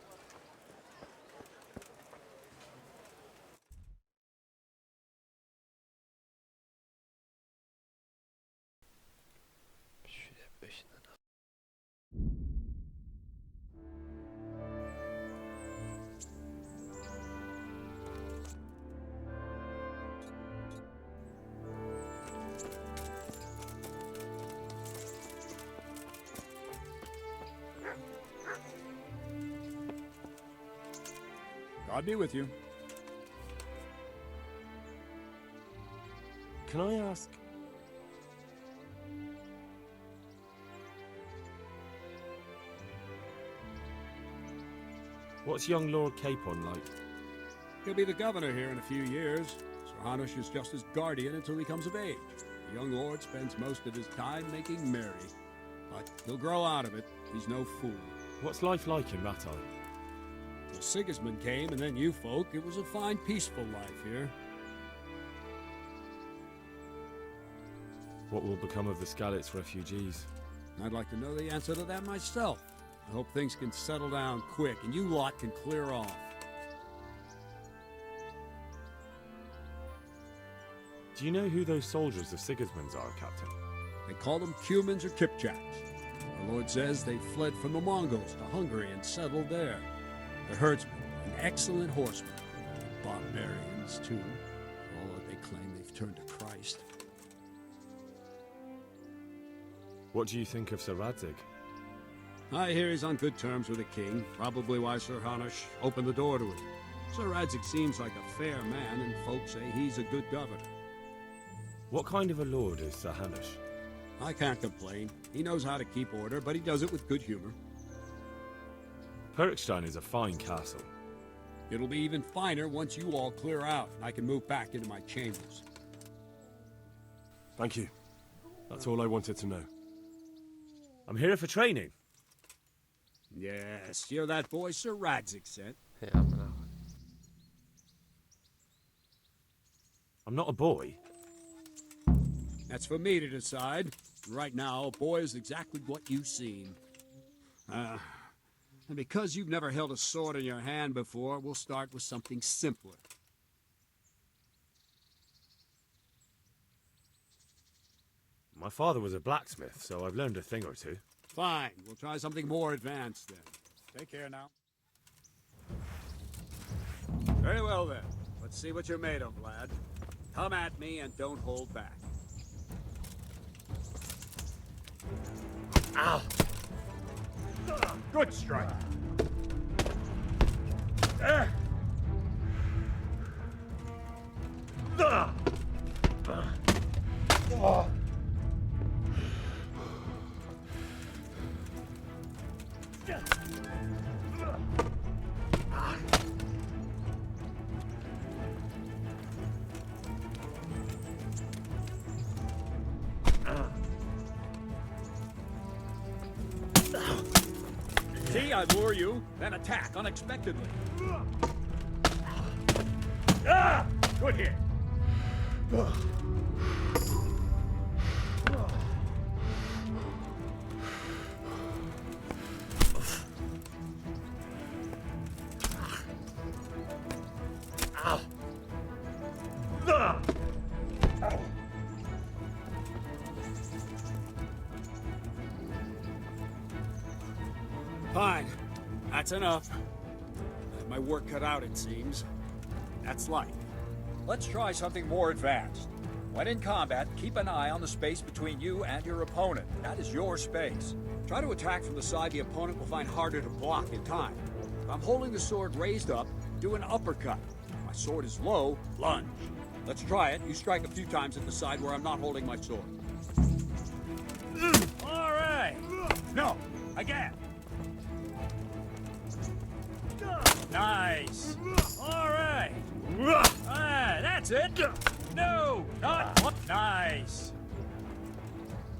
Şuraya peşinden al. God be with you. Can I ask? What's young Lord Capon like? He'll be the governor here in a few years. Sir Hanush is just his guardian until he comes of age. The young lord spends most of his time making merry. But he'll grow out of it. He's no fool. What's life like in Rattay'a? Well, Sigismund came, and then you folk. It was a fine, peaceful life here. What will become of the Skalitz'i refugees? I'd like to know the answer to that myself. I hope things can settle down quick, and you lot can clear off. Do you know who those soldiers of Sigismund's are, Captain? They call them Cumans or Kipchaks. Our Lord says they fled from the Mongols to Hungary and settled there. They're herdsmen, and excellent horsemen. Barbarians, too. For all that they claim they've turned to Christ. What do you think of Sör Radzig? I hear he's on good terms with the king, probably why Sir Hanush opened the door to him. Sör Radzig seems like a fair man, and folks say he's a good governor. What kind of a lord is Sir Hanush? I can't complain. He knows how to keep order, but he does it with good humor. Perkstein is a fine castle. It'll be even finer once you all clear out, and I can move back into my chambers. Thank you. That's all I wanted to know. I'm here for training. Yes, you're that boy Sör Radzig sent. Yeah, I'm not a boy. That's for me to decide. Right now, a boy is exactly what you've seen. And because you've never held a sword in your hand before, we'll start with something simpler. My father was a blacksmith, so I've learned a thing or two. Fine, we'll try something more advanced then. Take care now. Very well then. Let's see what you're made of, lad. Come at me and don't hold back. Ow! Good strike. See, I lure you, then attack unexpectedly. Ah! Good hit. Ow. Fine. That's enough. I have my work cut out, it seems. That's life. Let's try something more advanced. When in combat, keep an eye on the space between you and your opponent. That is your space. Try to attack from the side the opponent will find harder to block in time. If I'm holding the sword raised up, do an uppercut. If my sword is low, lunge. Let's try it. You strike a few times at the side where I'm not holding my sword. All right. No, again. Nice. All right. Ah, that's it. No, not nice.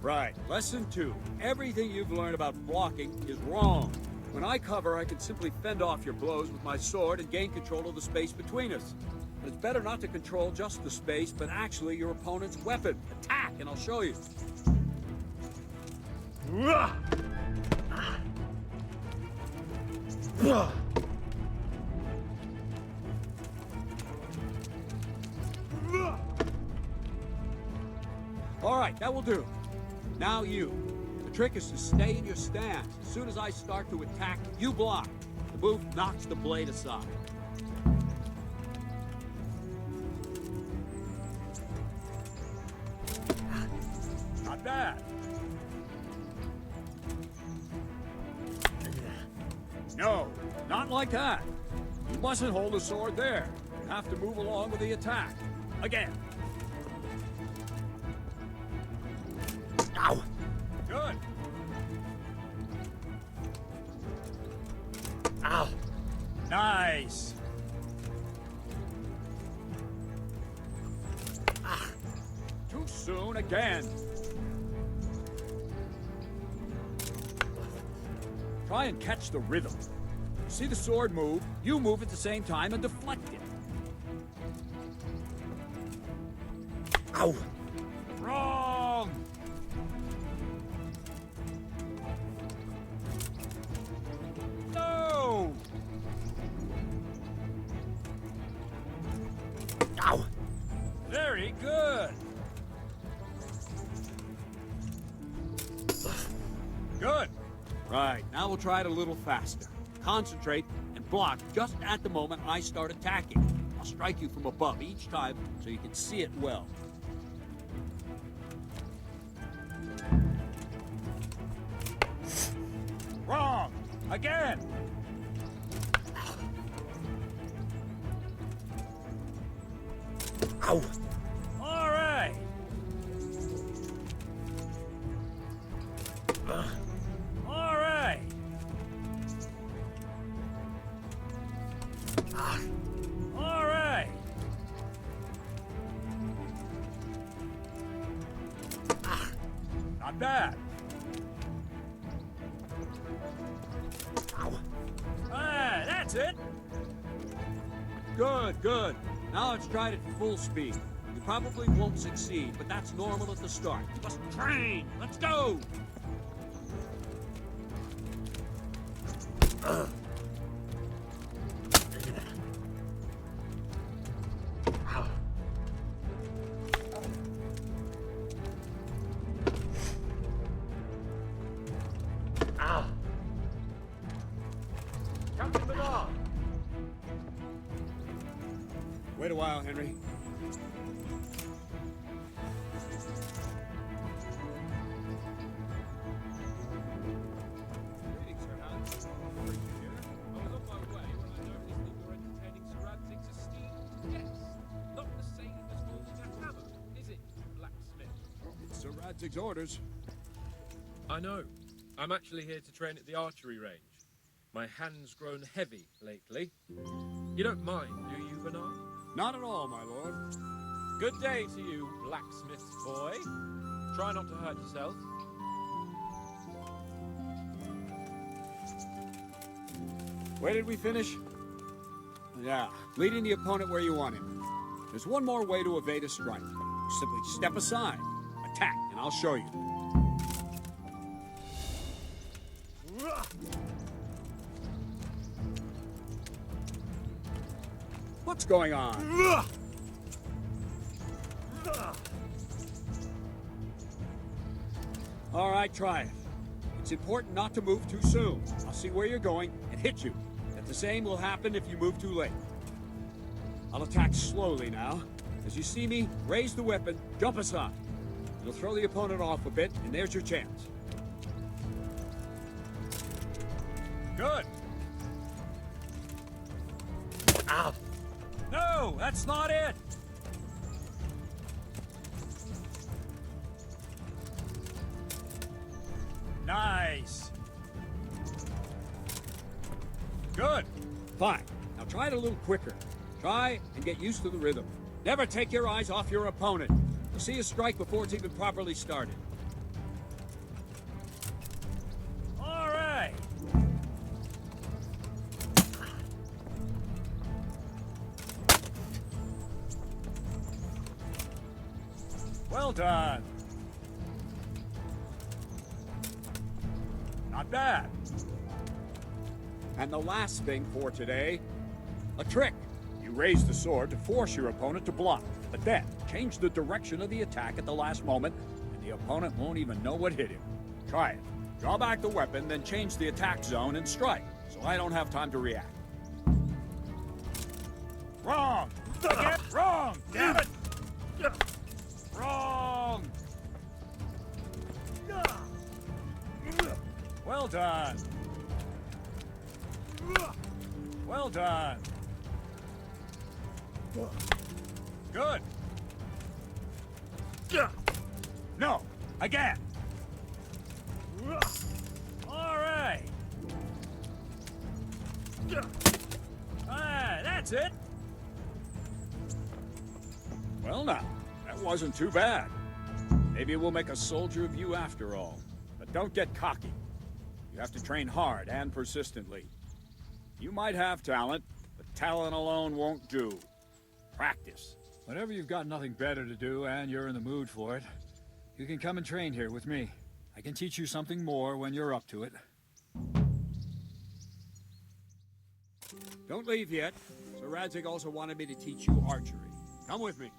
Right. Lesson 2. Everything you've learned about blocking is wrong. When I cover, I can simply fend off your blows with my sword and gain control of the space between us. But it's better not to control just the space, but actually your opponent's weapon. Attack, and I'll show you. All right, that will do. Now you. The trick is to stay in your stance. As soon as I start to attack, you block. The move knocks the blade aside. Not bad. No, not like that. You mustn't hold the sword there. You have to move along with the attack. Again. Ow! Good. Ow! Nice. Ah. Too soon again. Try and catch the rhythm. See the sword move, you move at the same time and deflect it. Ow! Wrong! No! Ow! Very good! Good! Right, now we'll try it a little faster. Concentrate and block just at the moment I start attacking. I'll strike you from above each time so you can see it well. Wrong! Again! Ow! All right! All right! All right! Not bad. Ah, that's it. Good, good. Now let's try it at full speed. You probably won't succeed, but that's normal at the start. You must train. Let's go. Wait a while, Henry. Radzig's orders. I know. I'm actually here to train at the archery range. My hand's grown heavy lately. You don't mind, do you, Bernard? Not at all, my lord. Good day to you, blacksmith's boy. Try not to hurt yourself. Where did we finish? Yeah, leading the opponent where you want him. There's one more way to evade a strike. You simply step aside, attack, and I'll show you. What's going on? All right, try it. It's important not to move too soon. I'll see where you're going and hit you. And the same will happen if you move too late. I'll attack slowly now. As you see me, raise the weapon, jump aside. You'll throw the opponent off a bit, and there's your chance. Good. Ow. No, that's not it. Nice. Good. Fine. Now try it a little quicker. Try and get used to the rhythm. Never take your eyes off your opponent. You'll see a strike before it's even properly started. All right. Well done. Not bad. And the last thing for today, a trick. You raise the sword to force your opponent to block, but then change the direction of the attack at the last moment, and the opponent won't even know what hit him. Try it. Draw back the weapon, then change the attack zone and strike, so I don't have time to react. Wrong! Again, wrong! Damn it! Wrong! Well done. Well done. Good. No, again. All right. That's it. Well now, that wasn't too bad. Maybe we'll make a soldier of you after all. But don't get cocky. You have to train hard and persistently. You might have talent, but talent alone won't do. Practice. Whenever you've got nothing better to do and you're in the mood for it, you can come and train here with me. I can teach you something more when you're up to it. Don't leave yet. Sör Radzig also wanted me to teach you archery. Come with me.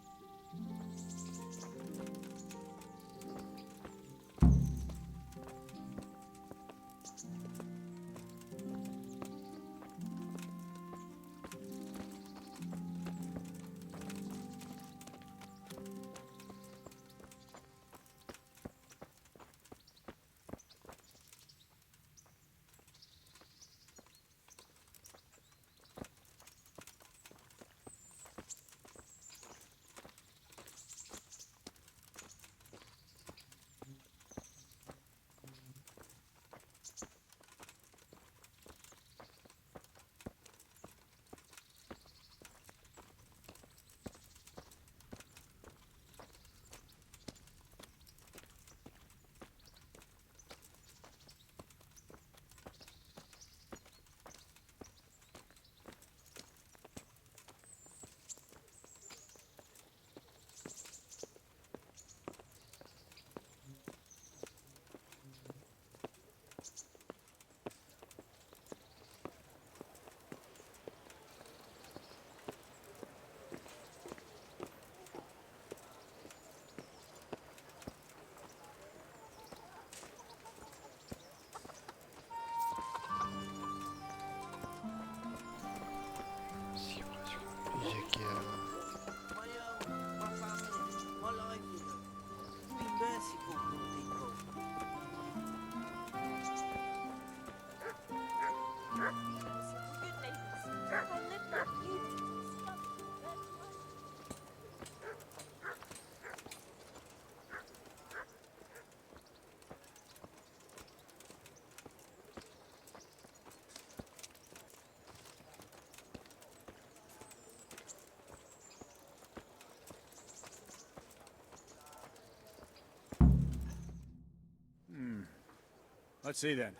Let's see then.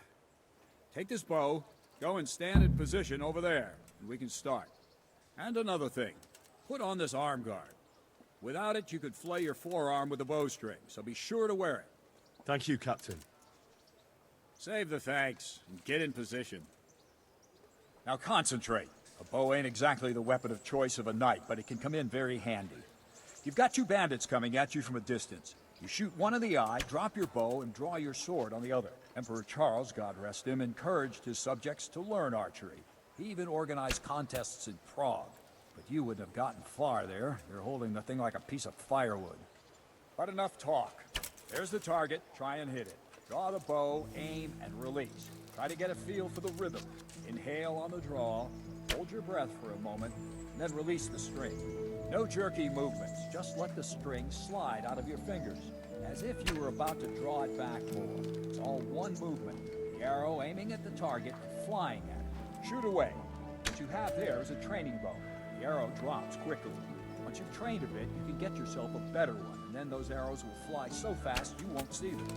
Take this bow, go and stand in position over there, and we can start. And another thing, put on this arm guard. Without it, you could flay your forearm with a bowstring, so be sure to wear it. Thank you, Captain. Save the thanks, and get in position. Now concentrate. A bow ain't exactly the weapon of choice of a knight, but it can come in very handy. You've got two bandits coming at you from a distance. You shoot one in the eye, drop your bow, and draw your sword on the other. Emperor Charles, God rest him, encouraged his subjects to learn archery. He even organized contests in Prague. But you wouldn't have gotten far there. You're holding the thing like a piece of firewood. But enough talk. There's the target. Try and hit it. Draw the bow, aim, and release. Try to get a feel for the rhythm. Inhale on the draw, hold your breath for a moment, and then release the string. No jerky movements. Just let the string slide out of your fingers, as if you were about to draw it back more. It's all one movement. The arrow aiming at the target and flying at it. Shoot away. What you have there is a training bow. The arrow drops quickly. Once you've trained a bit, you can get yourself a better one, and then those arrows will fly so fast you won't see them.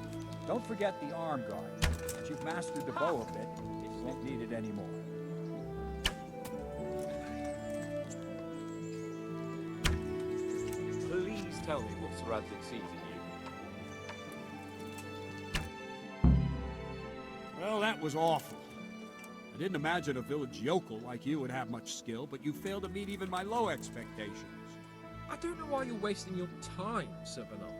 Don't forget the arm guard. Once you've mastered the bow a bit, you won't need it anymore. Please tell me what Sör Radzig sees in you. Well, that was awful. I didn't imagine a village yokel like you would have much skill, but you failed to meet even my low expectations. I don't know why you're wasting your time, Sir Bernard.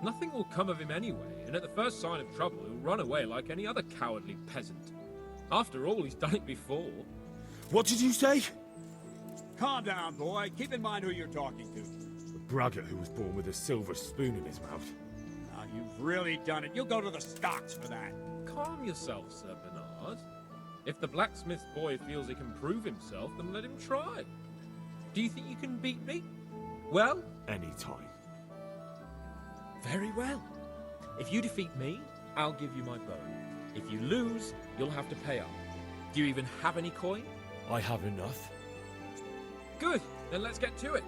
Nothing will come of him anyway, and at the first sign of trouble, he'll run away like any other cowardly peasant. After all, he's done it before. What did you say? Calm down, boy. Keep in mind who you're talking to. The braggart who was born with a silver spoon in his mouth. Now, you've really done it. You'll go to the stocks for that. Calm yourself, Sir Bernard. If the blacksmith boy feels he can prove himself, then let him try. Do you think you can beat me? Well? Any time. Very well. If you defeat me, I'll give you my bow. If you lose, you'll have to pay up. Do you even have any coin? I have enough. Good, then let's get to it.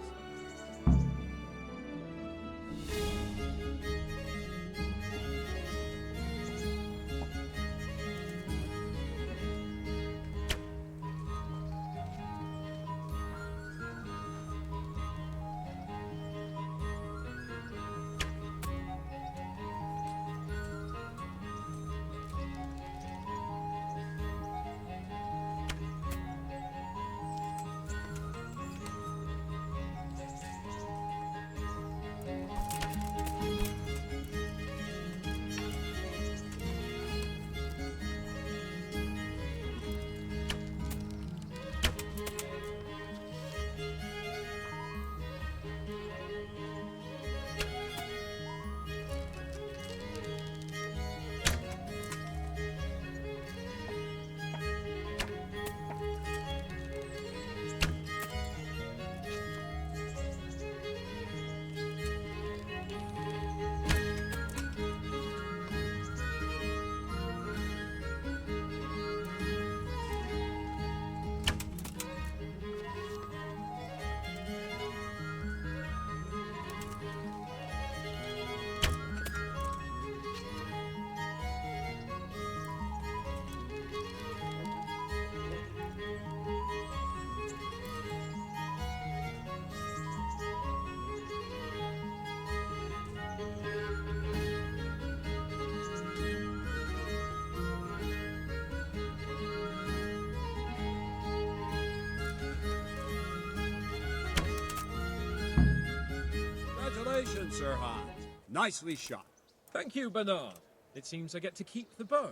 Congratulations, Sir Hans. Nicely shot. Thank you, Bernard. It seems I get to keep the bow.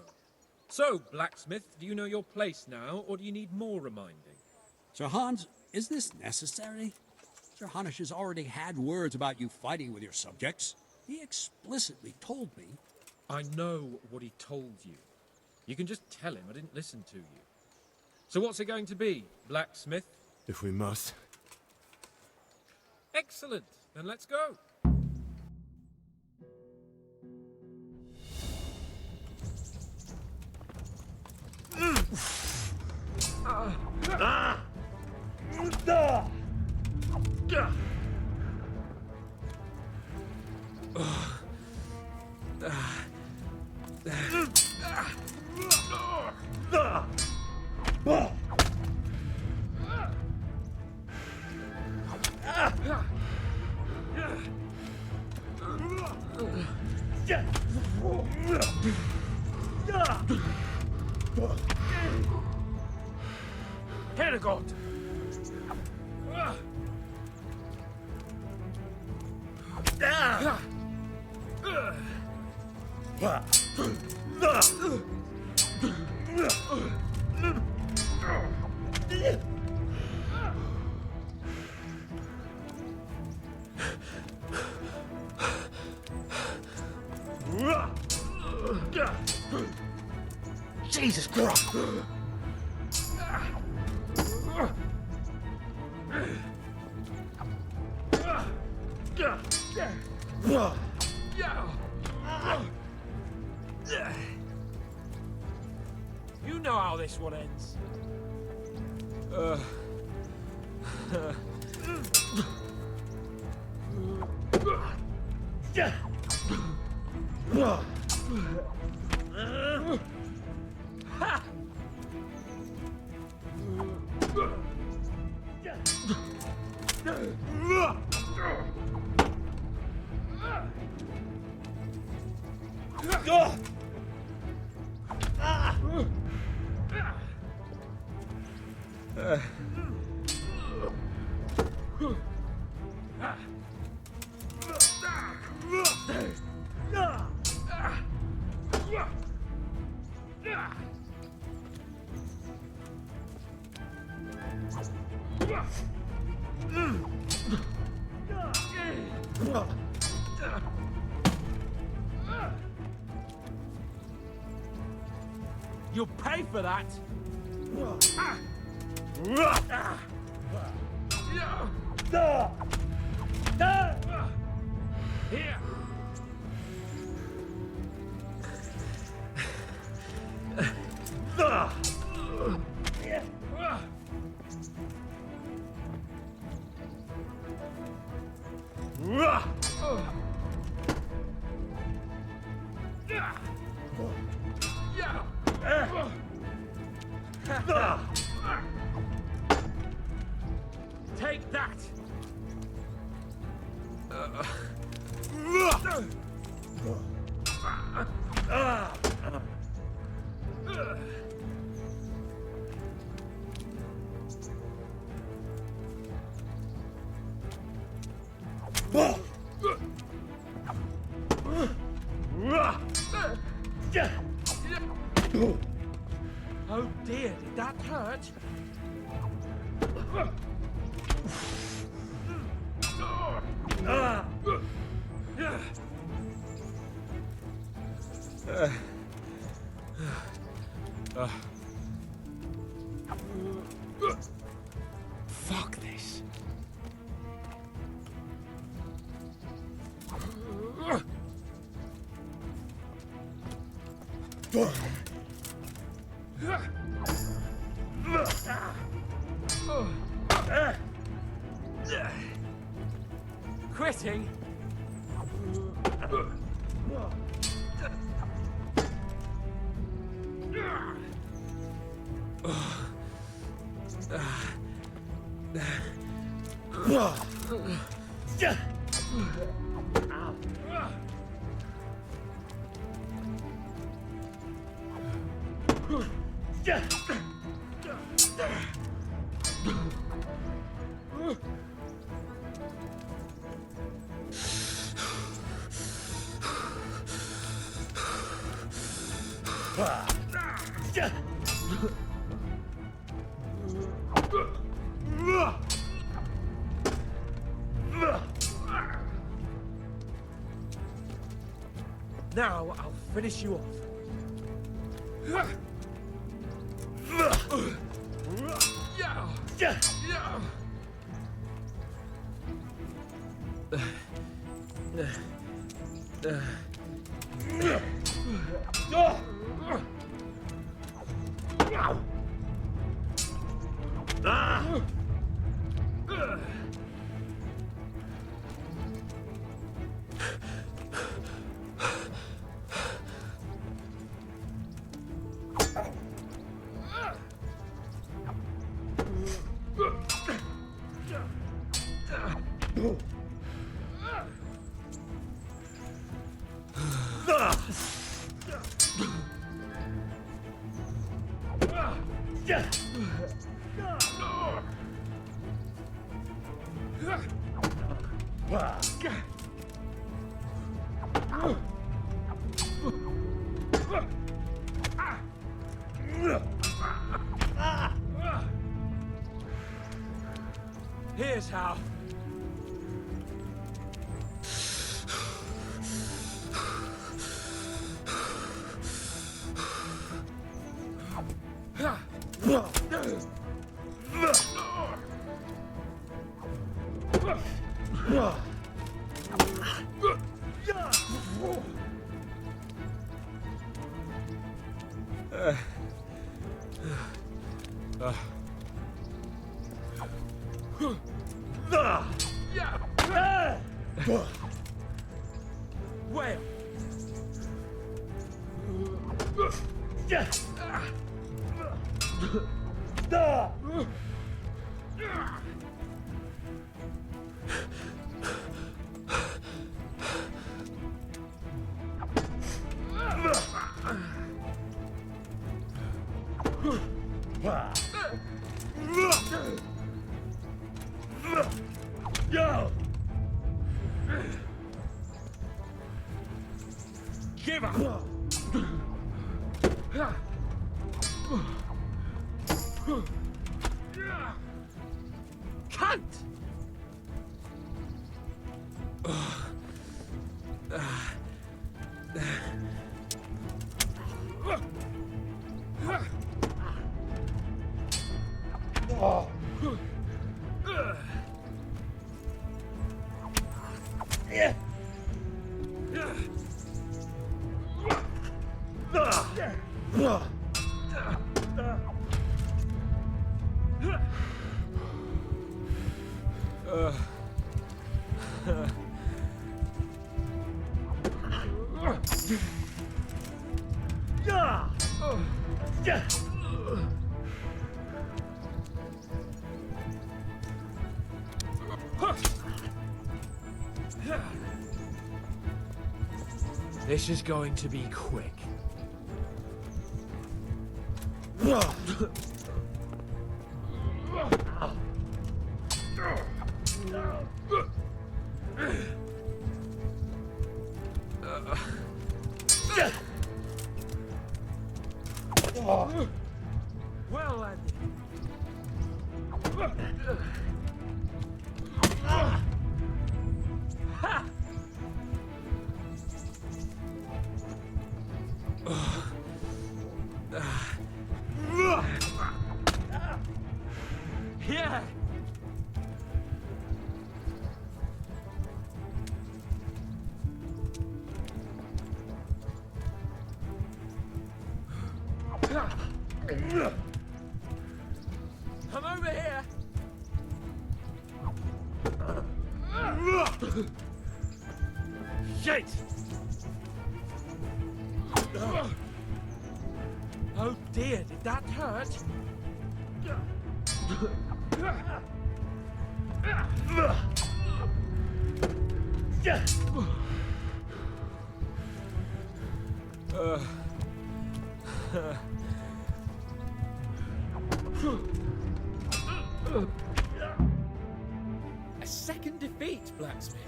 So, blacksmith, do you know your place now, or do you need more reminding? Sir Hans, is this necessary? Sir Hanush has already had words about you fighting with your subjects. He explicitly told me. I know what he told you. You can just tell him I didn't listen to you. So what's it going to be, blacksmith? If we must. Excellent. Then let's go. Herregud! Jesus Christ! You know how this one ends. You'll pay for that! Here! Take that! Oh dear, did that hurt? Fuck this. Quitting? Now I'll finish you off. Here's how. Well. Give up! Cunt! This is going to be quick. Well, landed. Ha! Yeah. Come over here. Shit! Oh dear, did that hurt? A second defeat, Blacksmith.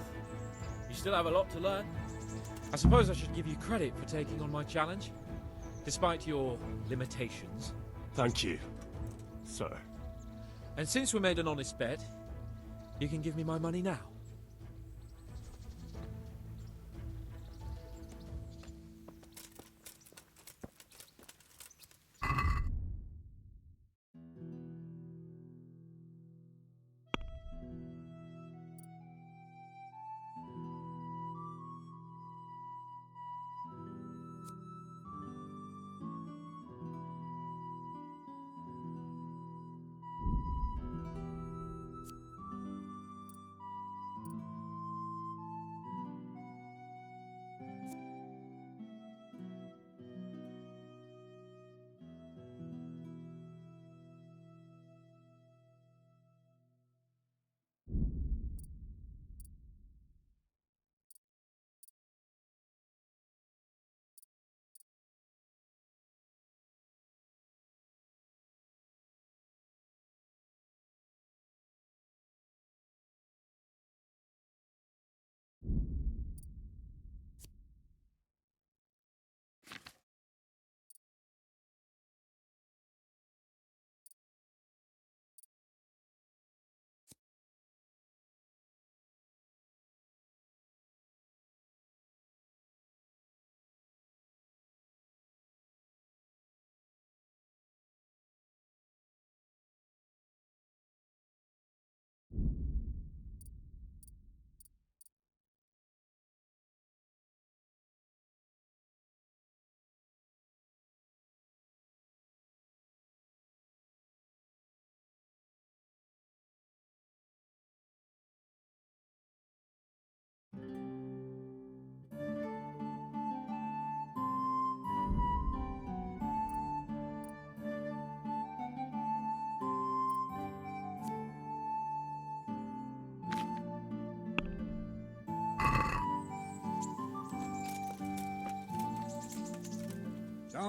You still have a lot to learn. I suppose I should give you credit for taking on my challenge, despite your limitations. Thank you, sir. And since we made an honest bet, you can give me my money now.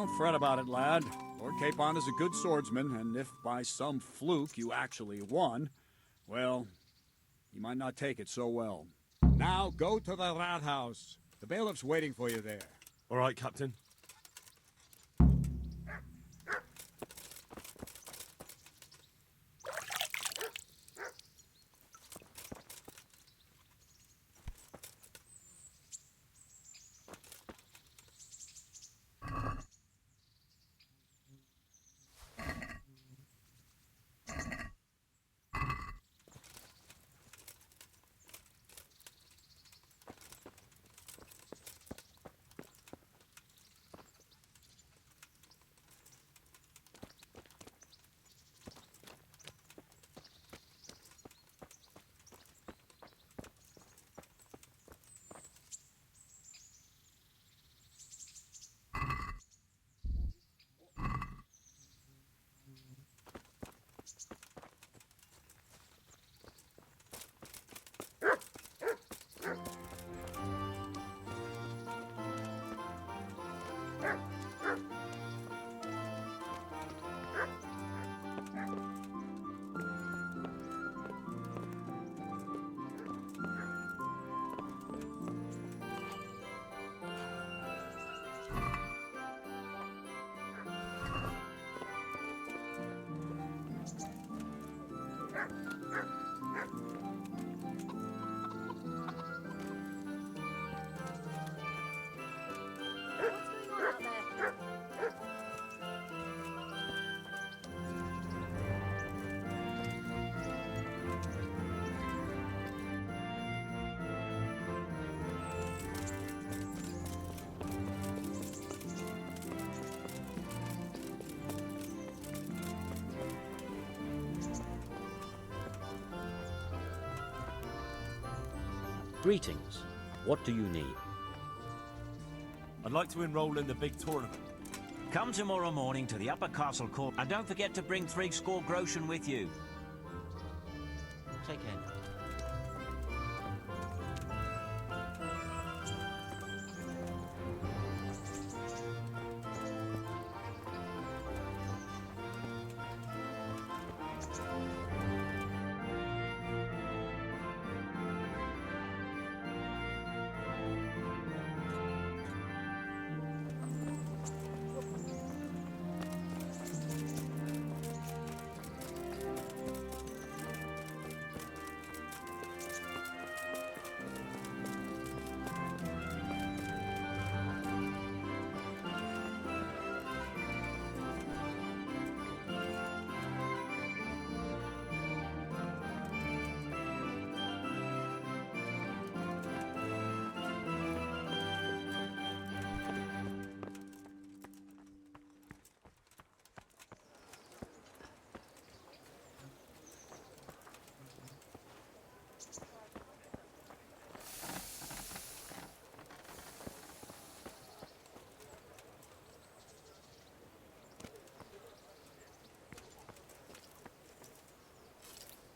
Don't fret about it, lad. Lord Capon is a good swordsman, and if by some fluke you actually won, well, you might not take it so well. Now go to the Rathaus. The bailiff's waiting for you there. All right, Captain. Greetings. What do you need? I'd like to enroll in the big tournament. Come tomorrow morning to the upper castle court, and don't forget to bring 3 score groschen with you. Take care.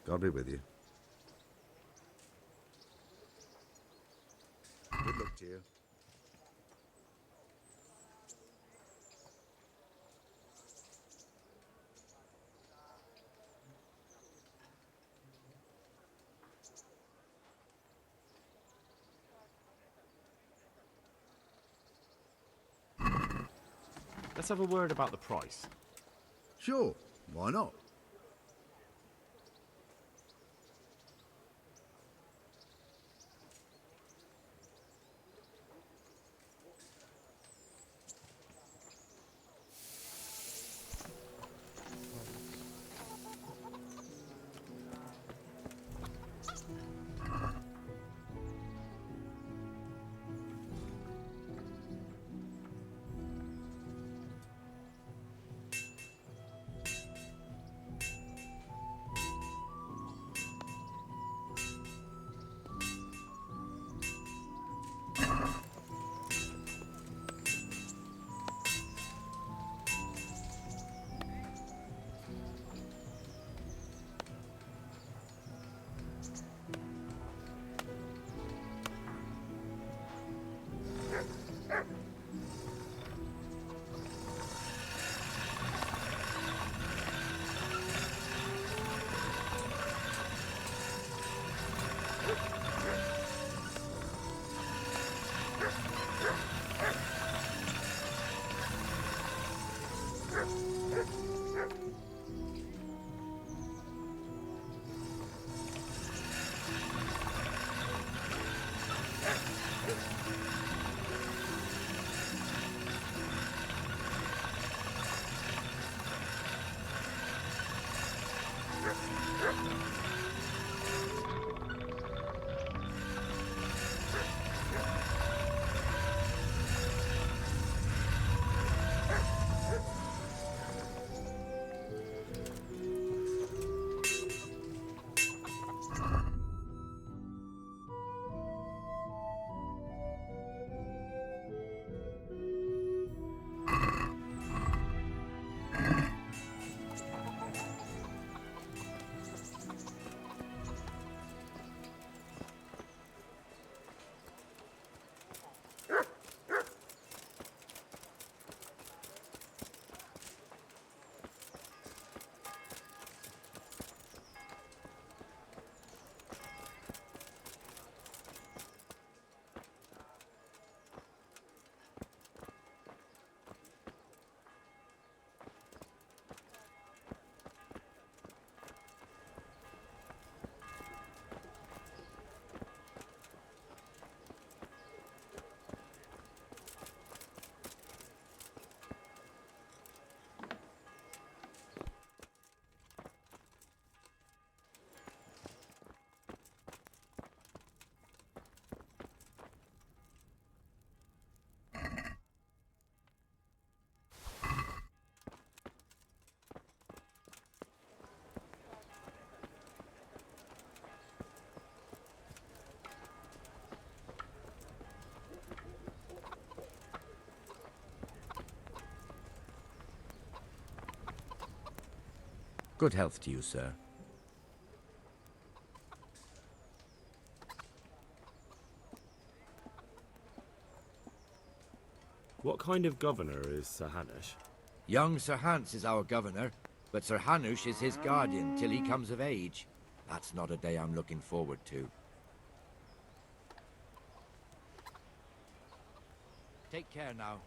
God be with you. Good luck to you. Let's have a word about the price. Sure, why not? Good health to you, sir. What kind of governor is Sir Hanush? Young Sir Hans is our governor, but Sir Hanush is his guardian till he comes of age. That's not a day I'm looking forward to. Take care now.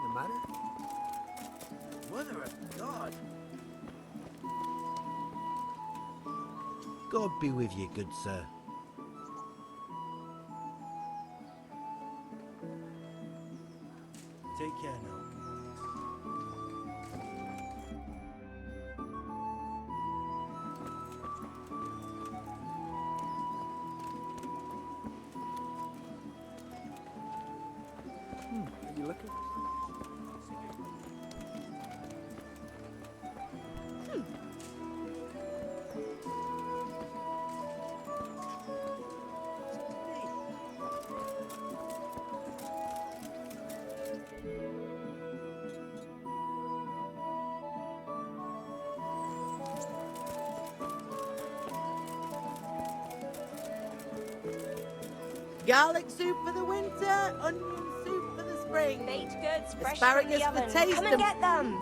The matter? Mother of God! God be with you, good sir. Take care now. Are you looking? Garlic soup for the winter, onion soup for the spring. Baked goods fresh Asparagus from the for oven. taste Come and get them.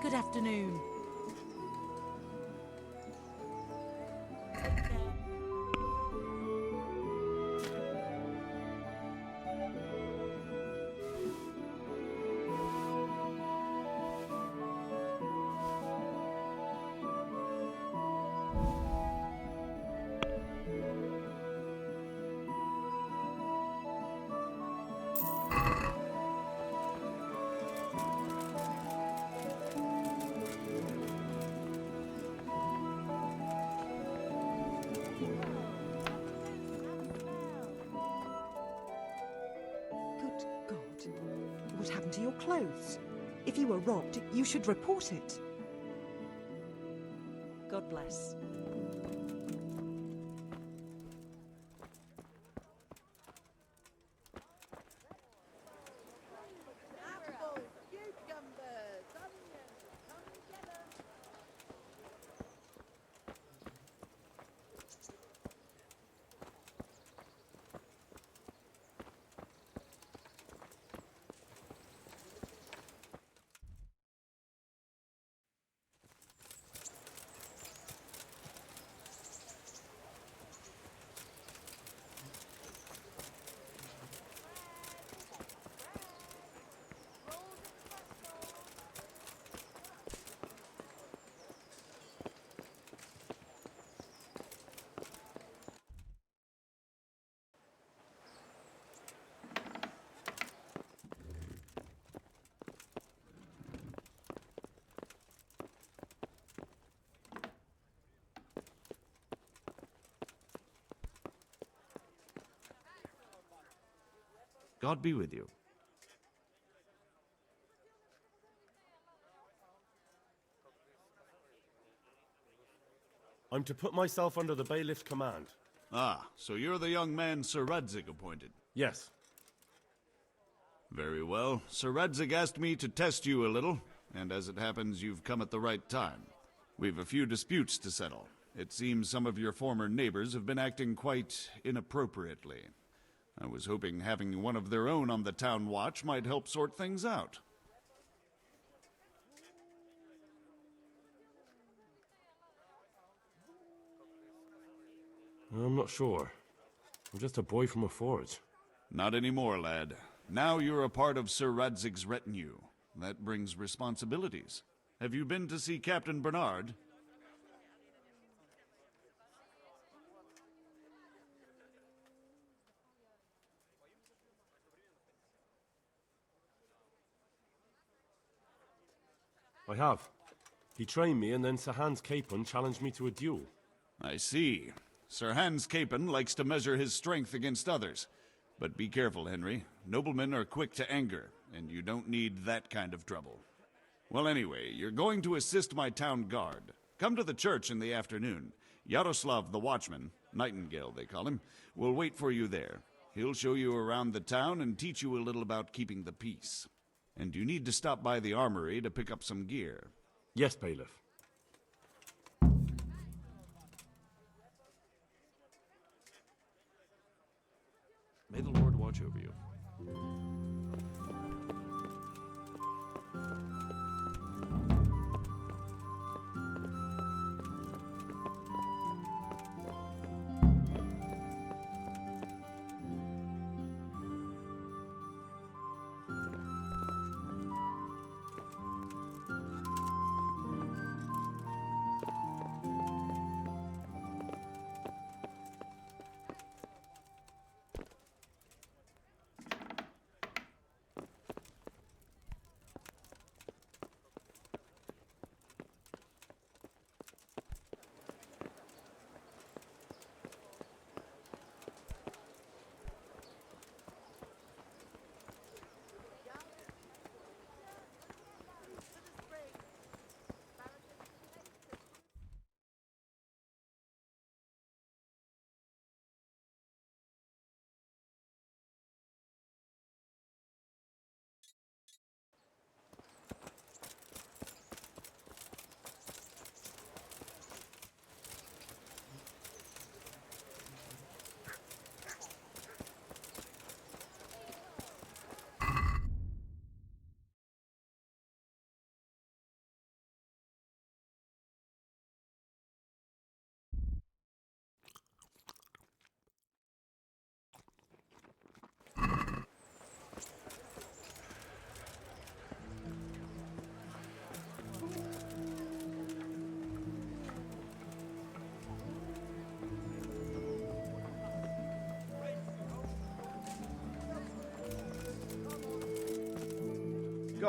Good afternoon. What happened to your clothes? If you were robbed, you should report it. God bless. God be with you. I'm to put myself under the bailiff's command. Ah, so you're the young man Sör Radzig appointed? Yes. Very well. Sör Radzig asked me to test you a little, and as it happens, you've come at the right time. We've a few disputes to settle. It seems some of your former neighbors have been acting quite inappropriately. I was hoping having one of their own on the town watch might help sort things out. I'm not sure. I'm just a boy from a forge. Not anymore, lad. Now you're a part of Sör Radzig's retinue. That brings responsibilities. Have you been to see Captain Bernard? I have. He trained me, and then Sir Hans Capon challenged me to a duel. I see. Sir Hans Capon likes to measure his strength against others. But be careful, Henry. Noblemen are quick to anger, and you don't need that kind of trouble. Well, anyway, you're going to assist my town guard. Come to the church in the afternoon. Yaroslav the watchman, Nightingale they call him, will wait for you there. He'll show you around the town and teach you a little about keeping the peace. And you need to stop by the armory to pick up some gear. Yes, bailiff. May the Lord watch over you.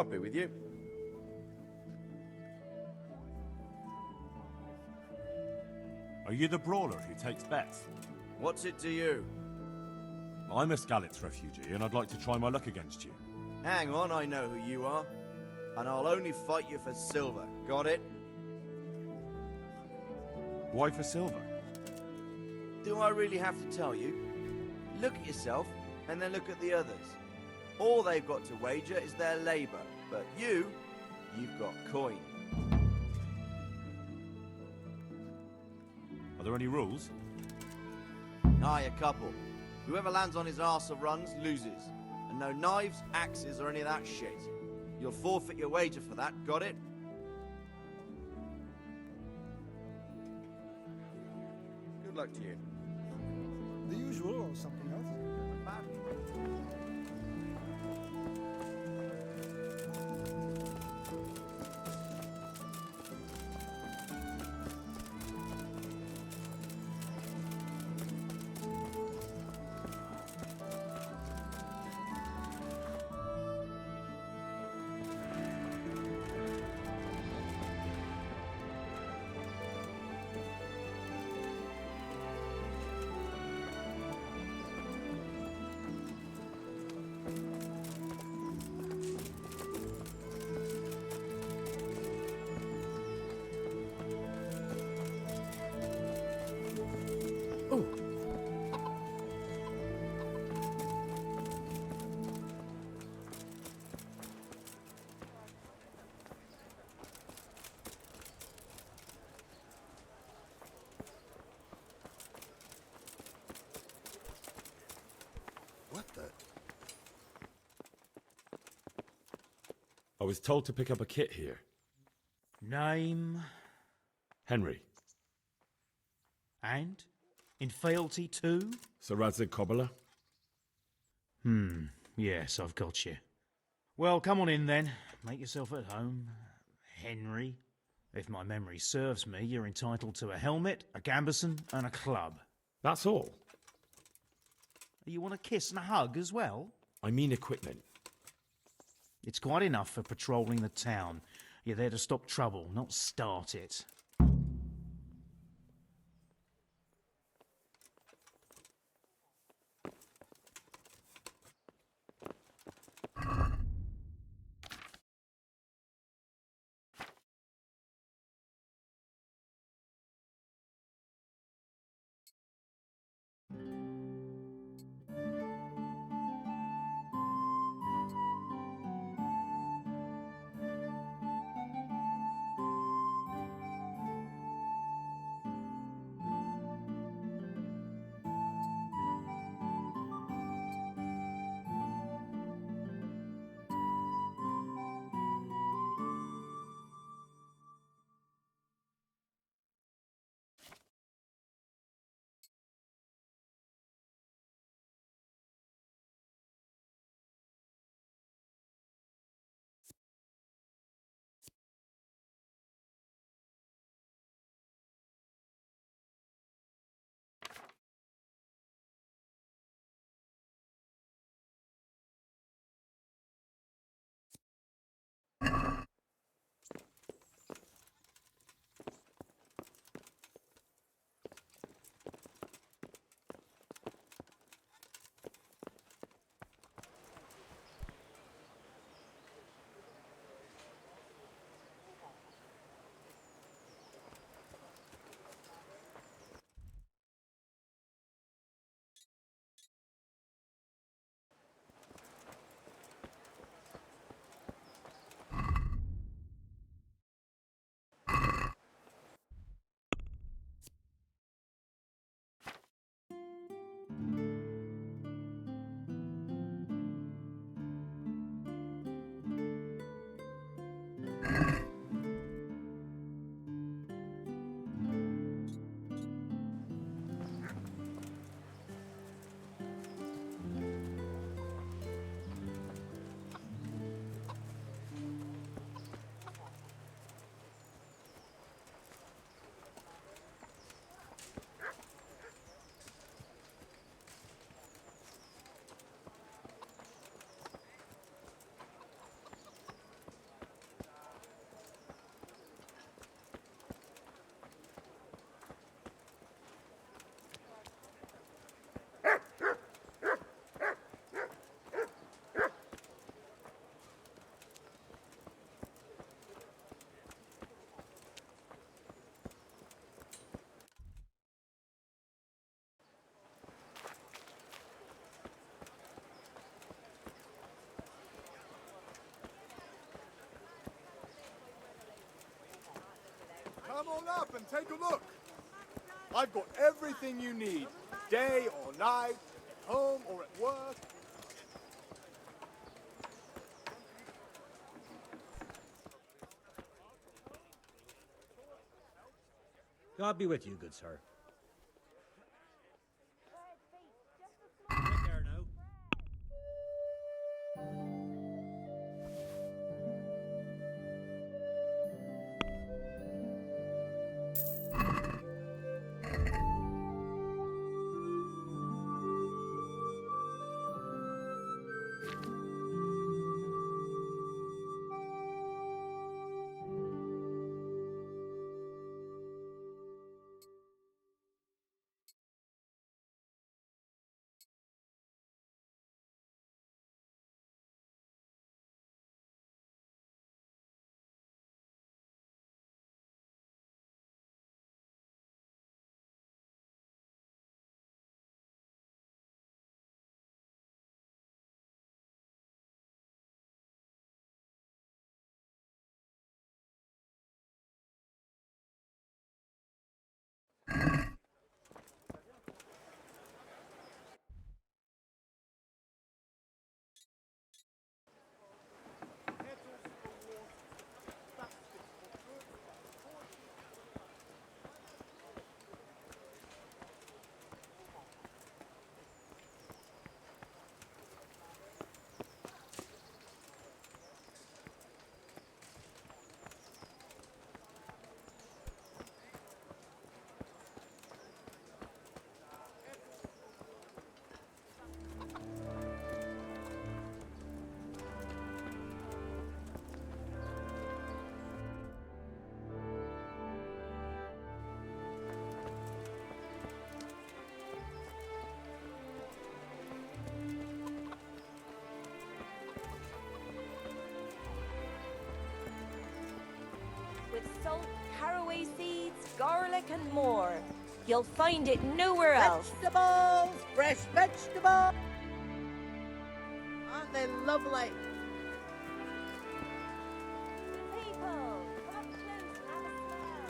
copy with you. Are you the brawler who takes bets? What's it to you? I'm a Skalitz refugee, and I'd like to try my luck against you. Hang on, I know who you are. And I'll only fight you for silver. Got it? Why for silver? Do I really have to tell you? Look at yourself, and then look at the others. All they've got to wager is their labour. But you've got coin. Are there any rules? Aye, a couple. Whoever lands on his arse or runs, loses. And no knives, axes, or any of that shit. You'll forfeit your wager for that, got it? Good luck to you. The usual or something else? What the? I was told to pick up a kit here. Name? Henry. And? In fealty too? Sör Radzig Kobyla'nın. Yes, I've got you. Well, come on in then. Make yourself at home. Henry. If my memory serves me, you're entitled to a helmet, a gambeson, and a club. That's all? You want a kiss and a hug as well? I mean equipment. It's quite enough for patrolling the town. You're there to stop trouble, not start it. on up and take a look. I've got everything you need, day or night, at home or at work. God be with you, good sir. With salt, caraway seeds, garlic and more. You'll find it nowhere else. Vegetables, fresh vegetables. Aren't they lovely? People, come up close and have a smell.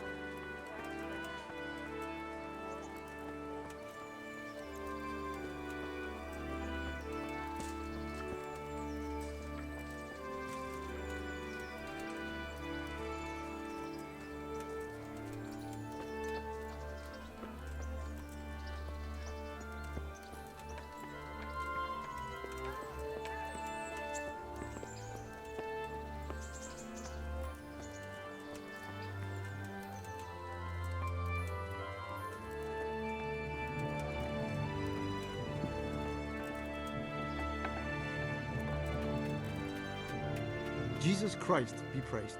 Jesus Christ be praised.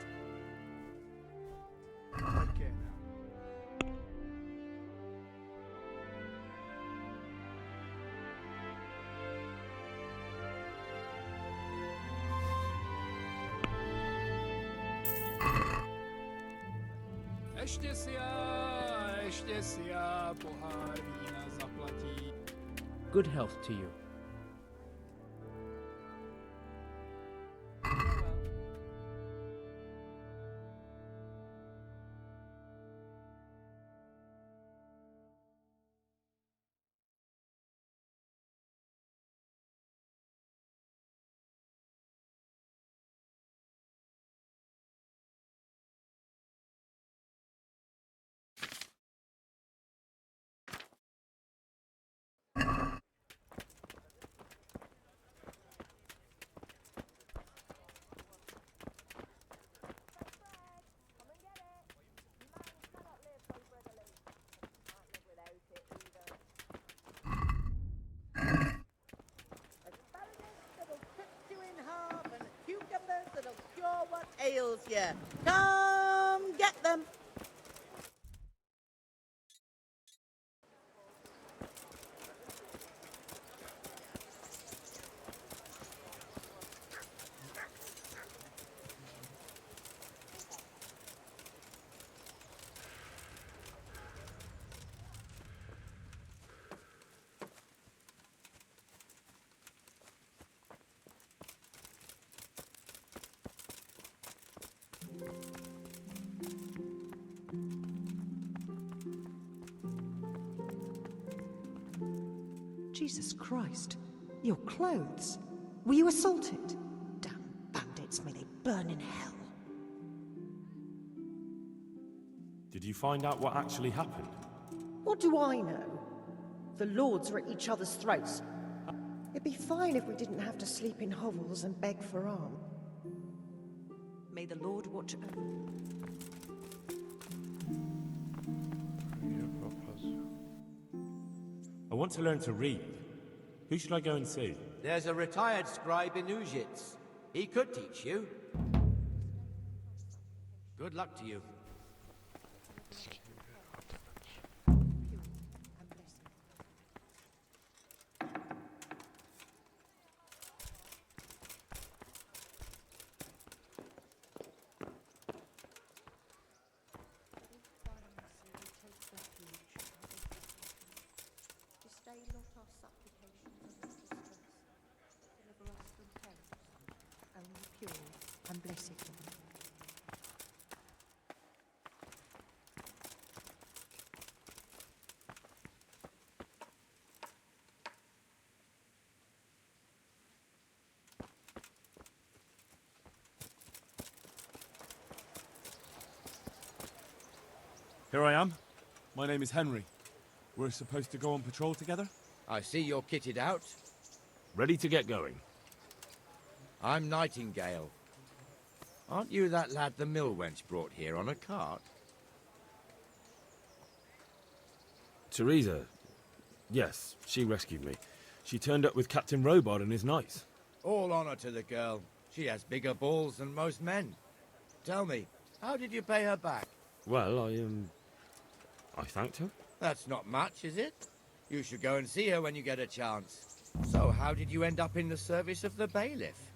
Okay now. Good health to you. Ails you. Come get them. Jesus Christ. Your clothes. Were you assaulted? Damn bandits, may they burn in hell. Did you find out what actually happened? What do I know? The lords are at each other's throats. It'd be fine if we didn't have to sleep in hovels and beg for alms. May the Lord watch over. I want to learn to read. Who should I go and see? There's a retired scribe in Ujits. He could teach you. Good luck to you. And blessed them. Here I am. My name is Henry. We're supposed to go on patrol together? I see you're kitted out. Ready to get going. I'm Nightingale. Aren't you that lad the mill wench brought here on a cart? Teresa. Yes, she rescued me. She turned up with Captain Robard and his knights. All honor to the girl. She has bigger balls than most men. Tell me, how did you pay her back? Well, I thanked her. That's not much, is it? You should go and see her when you get a chance. So, how did you end up in the service of the bailiff?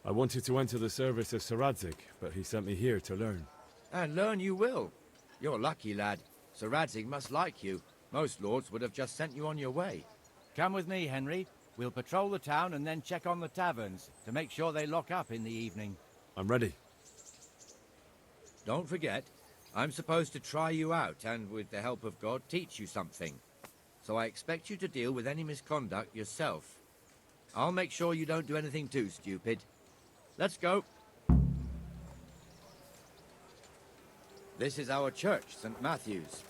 I wanted to enter the service of Sör Radzig, but he sent me here to learn. And learn you will. You're lucky, lad. Sör Radzig must like you. Most lords would have just sent you on your way. Come with me, Henry. We'll patrol the town and then check on the taverns to make sure they lock up in the evening. I'm ready. Don't forget, I'm supposed to try you out and, with the help of God, teach you something. So I expect you to deal with any misconduct yourself. I'll make sure you don't do anything too stupid. Let's go. This is our church, St. Matthew's.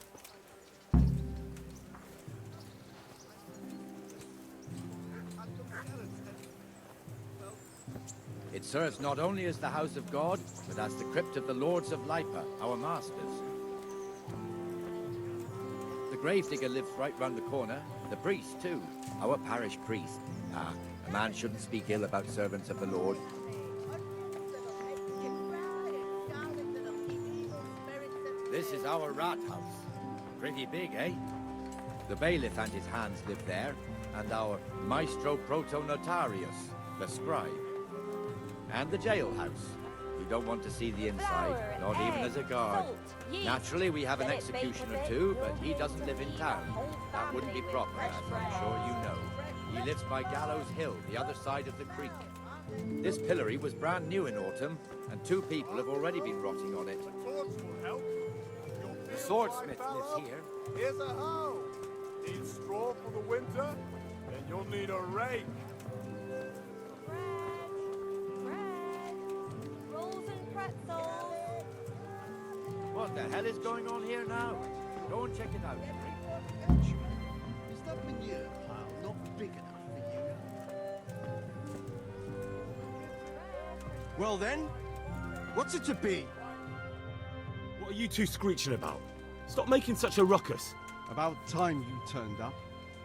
It serves not only as the house of God, but as the crypt of the lords of Lipa, our masters. The gravedigger lives right round the corner. The priest, too. Our parish priest. Ah, a man shouldn't speak ill about servants of the Lord. This is our rat house. Pretty big, eh? The bailiff and his hands live there, and our maestro protonotarius, the scribe. And the jailhouse. You don't want to see the inside, not even as a guard. Naturally, we have an executioner too, but he doesn't live in town. That wouldn't be proper, as I'm sure you know. He lives by Gallows Hill, the other side of the creek. This pillory was brand new in autumn, and 2 people have already been rotting on it. The swordsmith lives here. Here's a hoe. Need straw for the winter? Then you'll need a rake. What the hell is going on here now? Go and check it out, Is that manure pile not big enough for you? Well then, what's it to be? What are you two screeching about? Stop making such a ruckus. About time you turned up.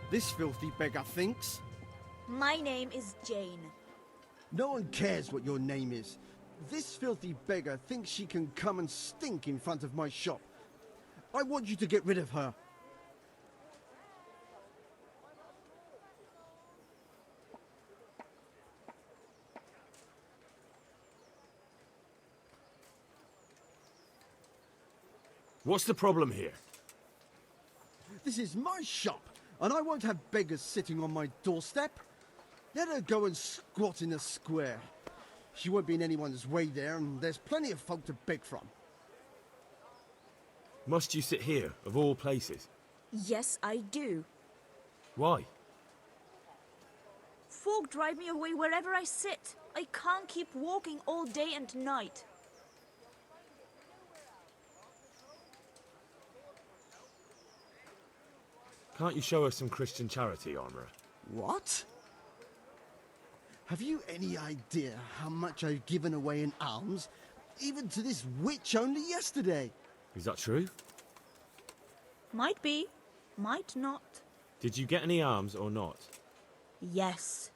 This filthy beggar thinks. My name is Jane. No one cares what your name is. This filthy beggar thinks she can come and stink in front of my shop. I want you to get rid of her. What's the problem here? This is my shop, and I won't have beggars sitting on my doorstep. Let her go and squat in a square. She won't be in anyone's way there, and there's plenty of folk to beg from. Must you sit here, of all places? Yes, I do. Why? Folk drive me away wherever I sit. I can't keep walking all day and night. Can't you show us some Christian charity, Armourer? What? Have you any idea how much I've given away in alms, even to this witch only yesterday? Is that true? Might be, might not. Did you get any alms or not? Yes.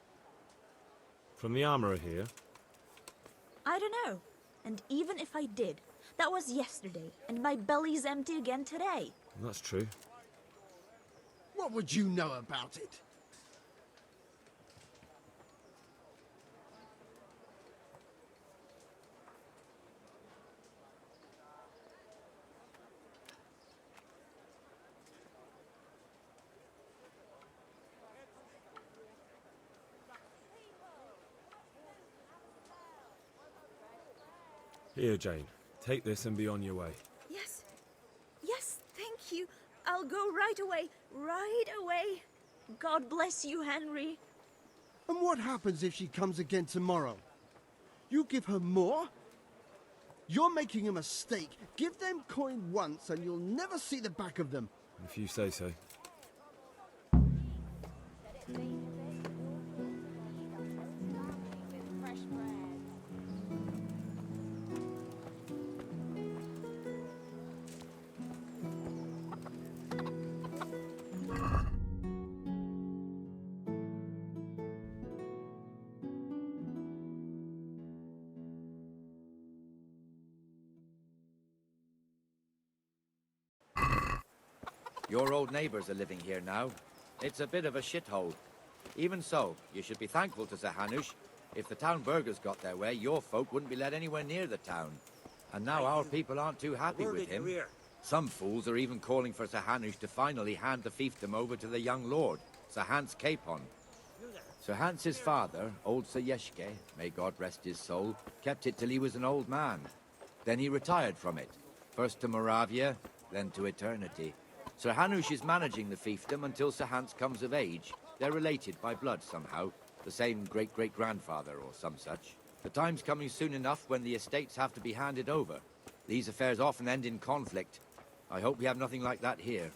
From the Armourer here? I don't know. And even if I did, that was yesterday, and my belly's empty again today. That's true. What would you know about it? Here, Jane. Take this and be on your way. Yes. Yes, thank you. I'll go right away. Right away. God bless you, Henry. And what happens if she comes again tomorrow? You give her more? You're making a mistake. Give them coin once and you'll never see the back of them. If you say so. Your old neighbours are living here now. It's a bit of a shithole. Even so, you should be thankful to Sir Hanush. If the Talmberg'es got their way, your folk wouldn't be let anywhere near the town. And now our people aren't too happy with him. Some fools are even calling for Sir Hanush to finally hand the fiefdom over to the young lord, Sir Hans Capon. Sir Hans's father, old Sir Yeshke, may God rest his soul, kept it till he was an old man. Then he retired from it, first to Moravia, then to eternity. Sir Hanush is managing the fiefdom until Sir Hans comes of age. They're related by blood somehow, the same great-great-grandfather or some such. The time's coming soon enough when the estates have to be handed over. These affairs often end in conflict. I hope we have nothing like that here.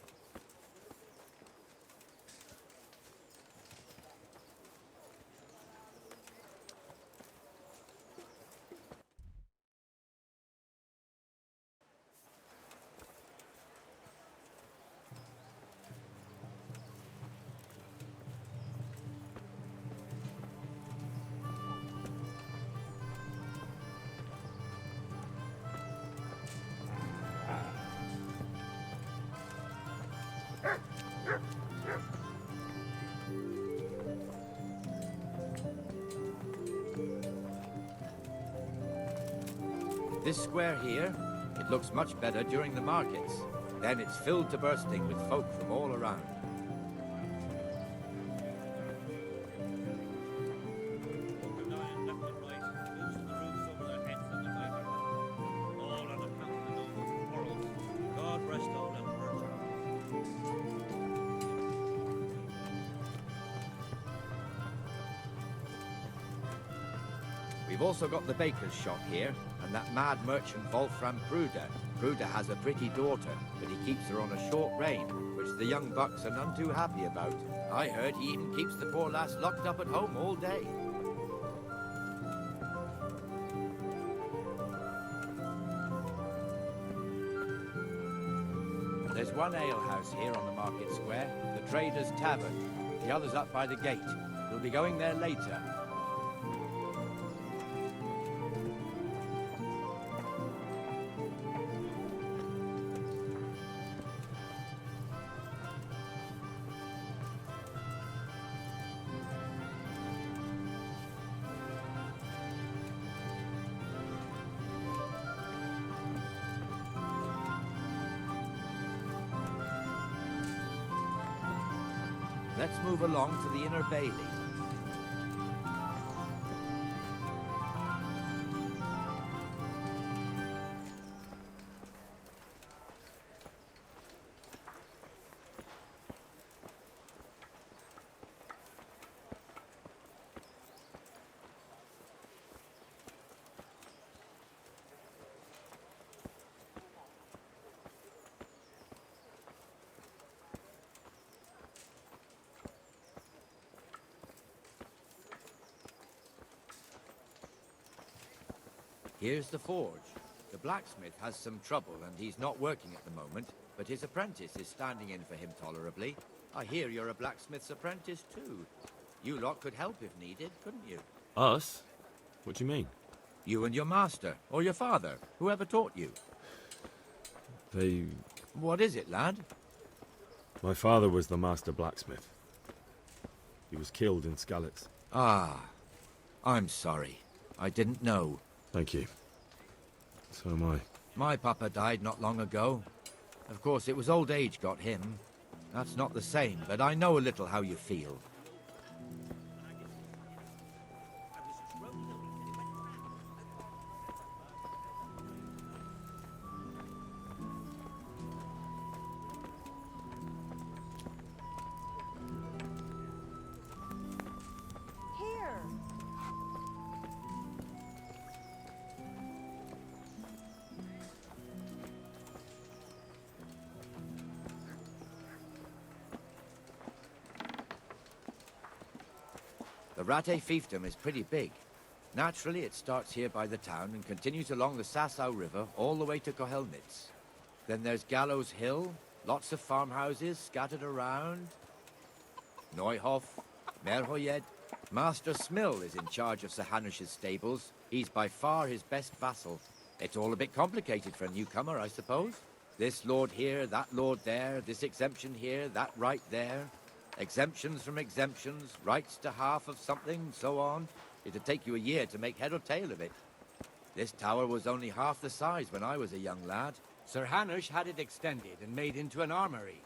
This square here, it looks much better during the markets. Then it's filled to bursting with folk from all around. We've also got the baker's shop here, and that mad merchant Wolfram Pruder. Pruder has a pretty daughter, but he keeps her on a short rein, which the young bucks are none too happy about. I heard he even keeps the poor lass locked up at home all day. There's one alehouse here on the market square, the Trader's Tavern. The other's up by the gate. We'll be going there later. Let's move along to the inner bailey. Here's the forge. The blacksmith has some trouble and he's not working at the moment, but his apprentice is standing in for him tolerably. I hear you're a blacksmith's apprentice too. You lot could help if needed, couldn't you? Us? What do you mean? You and your master, or your father, whoever taught you. They... What is it, lad? My father was the master blacksmith. He was killed in Skalitz'i. Ah, I'm sorry. I didn't know. Thank you. So am I. My papa died not long ago. Of course, it was old age got him. That's not the same, but I know a little how you feel. The Rattay fiefdom is pretty big. Naturally, it starts here by the town and continues along the Sasau River all the way to Kohelnitz. Then there's Gallows Hill, lots of farmhouses scattered around. Neuhof, Merhoyed. Master Smill is in charge of Sir Hanush's stables. He's by far his best vassal. It's all a bit complicated for a newcomer, I suppose. This lord here, that lord there, this exemption here, that right there. Exemptions from exemptions, rights to half of something, so on. It'd take you a year to make head or tail of it. This tower was only half the size when I was a young lad. Sir Hanush had it extended and made into an armory.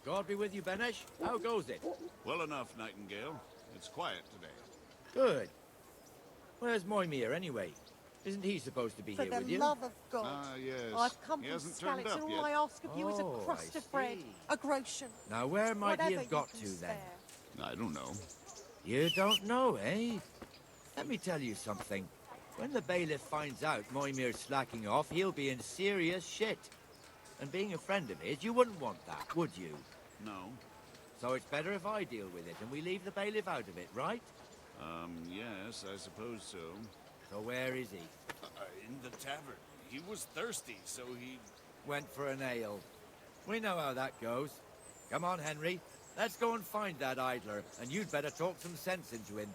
God be with you, Benesh. How goes it? Well enough, Nightingale. It's quiet today. Good. Where's Moimir, anyway? Isn't he supposed to be For here with the you? love of God. Yes. I've come He from hasn't turned Skalitz'i, up and yet. all I ask of you is a Oh, crust I of bread, see. a groschen. Now, where might he whatever have got you to, can then? spare. I don't know. You don't know, eh? Let me tell you something. When the bailiff finds out Moimir's slacking off, he'll be in serious shit. And being a friend of his, you wouldn't want that, would you? No. So it's better if I deal with it and we leave the bailiff out of it, right? Yes, I suppose so. So where is he? In the tavern. He was thirsty, so he... Went for an ale. We know how that goes. Come on, Henry. Let's go and find that idler, and you'd better talk some sense into him.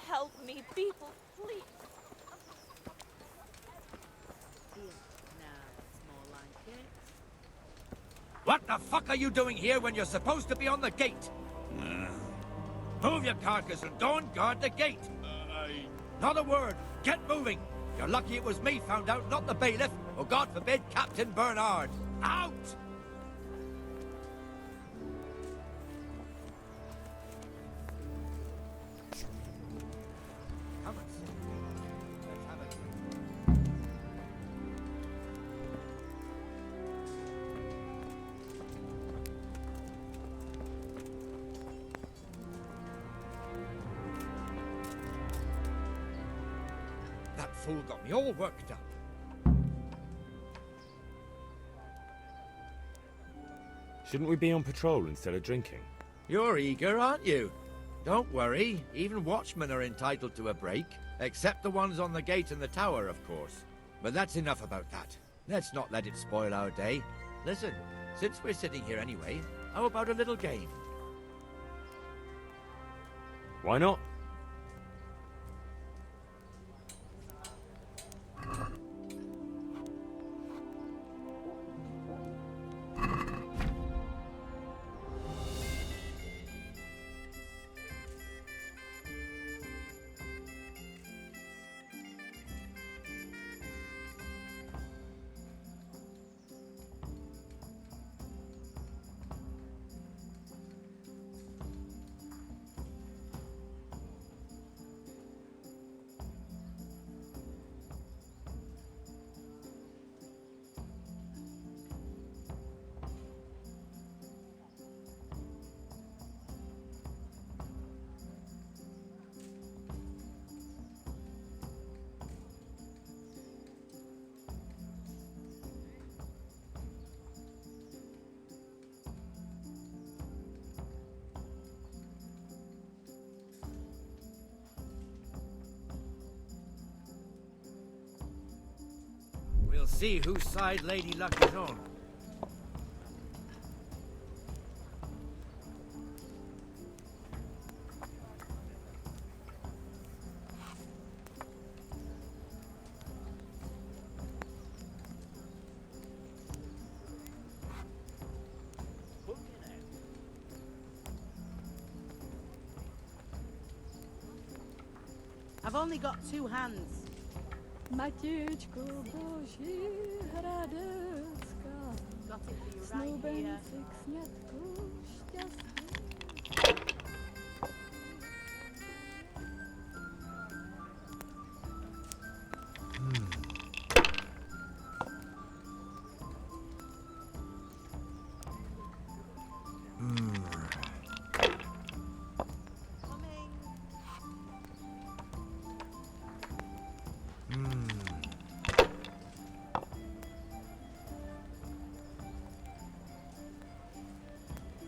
Help me, people, please. What the fuck are you doing here when you're supposed to be on the gate? Move your carcass and go and guard the gate. Not a word. Get moving. You're lucky it was me found out, not the bailiff, or God forbid, Captain Bernard. Out! Come and sit. Let's have a drink. That fool got me all worked up. Shouldn't we be on patrol instead of drinking? You're eager, aren't you? Don't worry, even watchmen are entitled to a break. Except the ones on the gate and the tower, of course. But that's enough about that. Let's not let it spoil our day. Listen, since we're sitting here anyway, how about a little game? Why not? see whose side Lady Luck is on. I've only got 2 hands. Got it for you right here.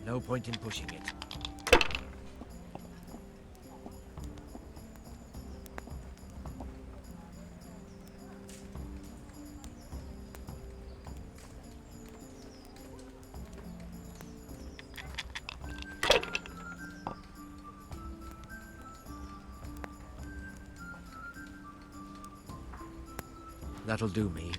No point in pushing it. That'll do me.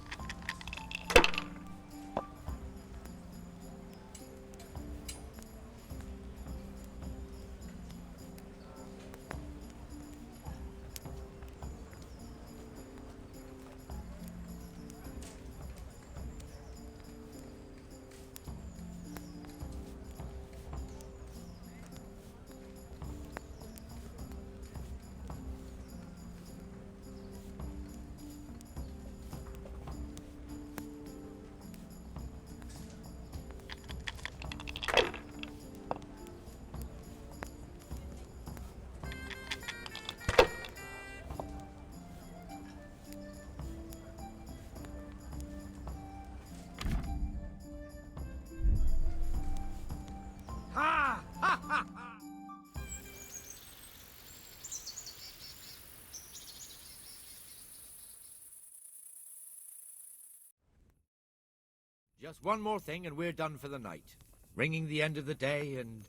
Just one more thing and we're done for the night. Ringing the end of the day and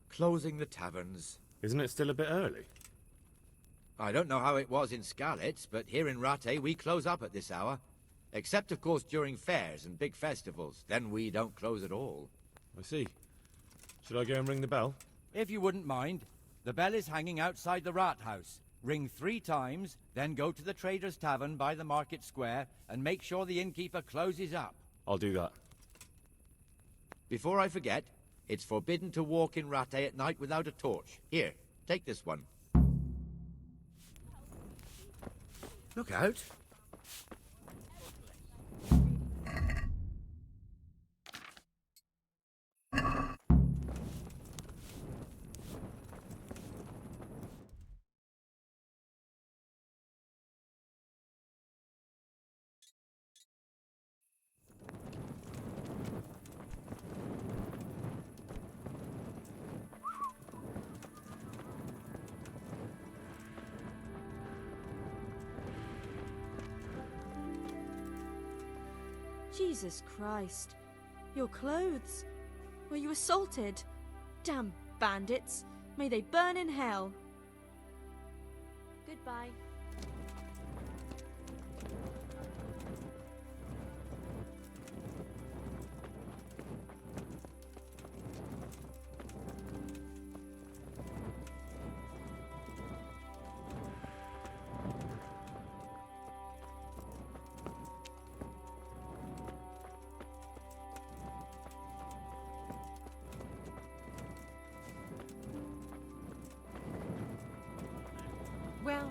closing the taverns. Isn't it still a bit early? I don't know how it was in Skalitz'i, but here in Rattay'a we close up at this hour. Except, of course, during fairs and big festivals. Then we don't close at all. I see. Should I go and ring the bell? If you wouldn't mind. The bell is hanging outside the Rathaus. Ring 3 times, then go to the Trader's Tavern by the market square and make sure the innkeeper closes up. I'll do that. Before I forget, it's forbidden to walk in Rattay'a at night without a torch. Here, take this one. Look out. Jesus Christ. Your clothes. Were you assaulted? Damn bandits. May they burn in hell. Goodbye. Well,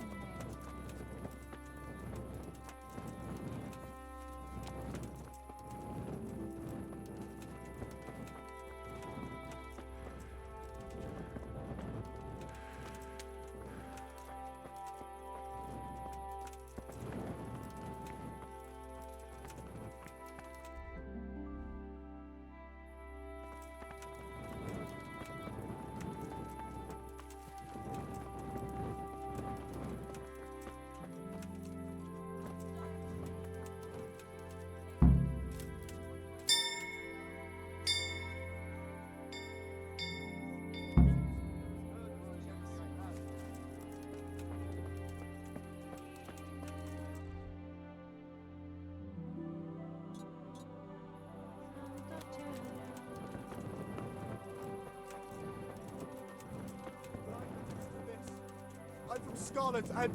Skalitz and...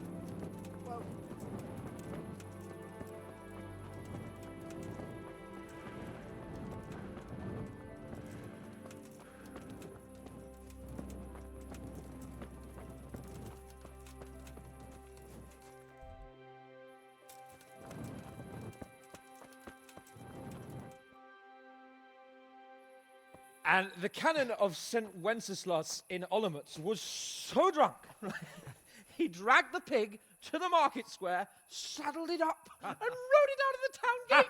well... And the canon of St. Wenceslas in Olomouc was so drunk, he dragged the pig to the market square, saddled it up, and rode it out of the town gate.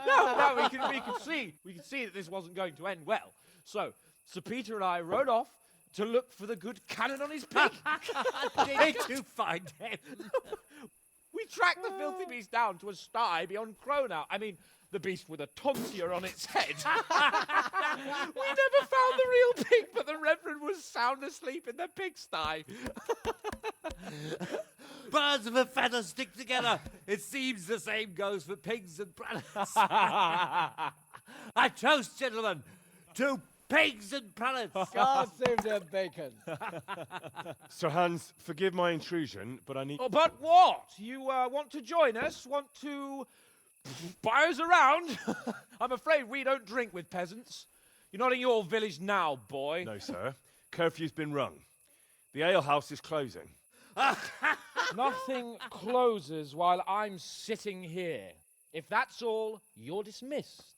no, we could see that this wasn't going to end well. So, Sir Peter and I rode off to look for the good canon on his pig. Did you find him? We tracked the filthy beast down to a sty beyond Cronau. I mean, the beast with a tonsure on its head. We never found the real pig, but the Reverend was sound asleep in the pigsty. Birds of a feather stick together. It seems the same goes for pigs and planets. I toast, gentlemen, to pigs and planets. God save their bacon. Sir Hans, forgive my intrusion, but I need... Oh, but what? You want to join us? Want to buy us around? I'm afraid we don't drink with peasants. You're not in your village now, boy. No, sir. Curfew's been rung. The alehouse is closing. Nothing closes while I'm sitting here. If that's all, you're dismissed.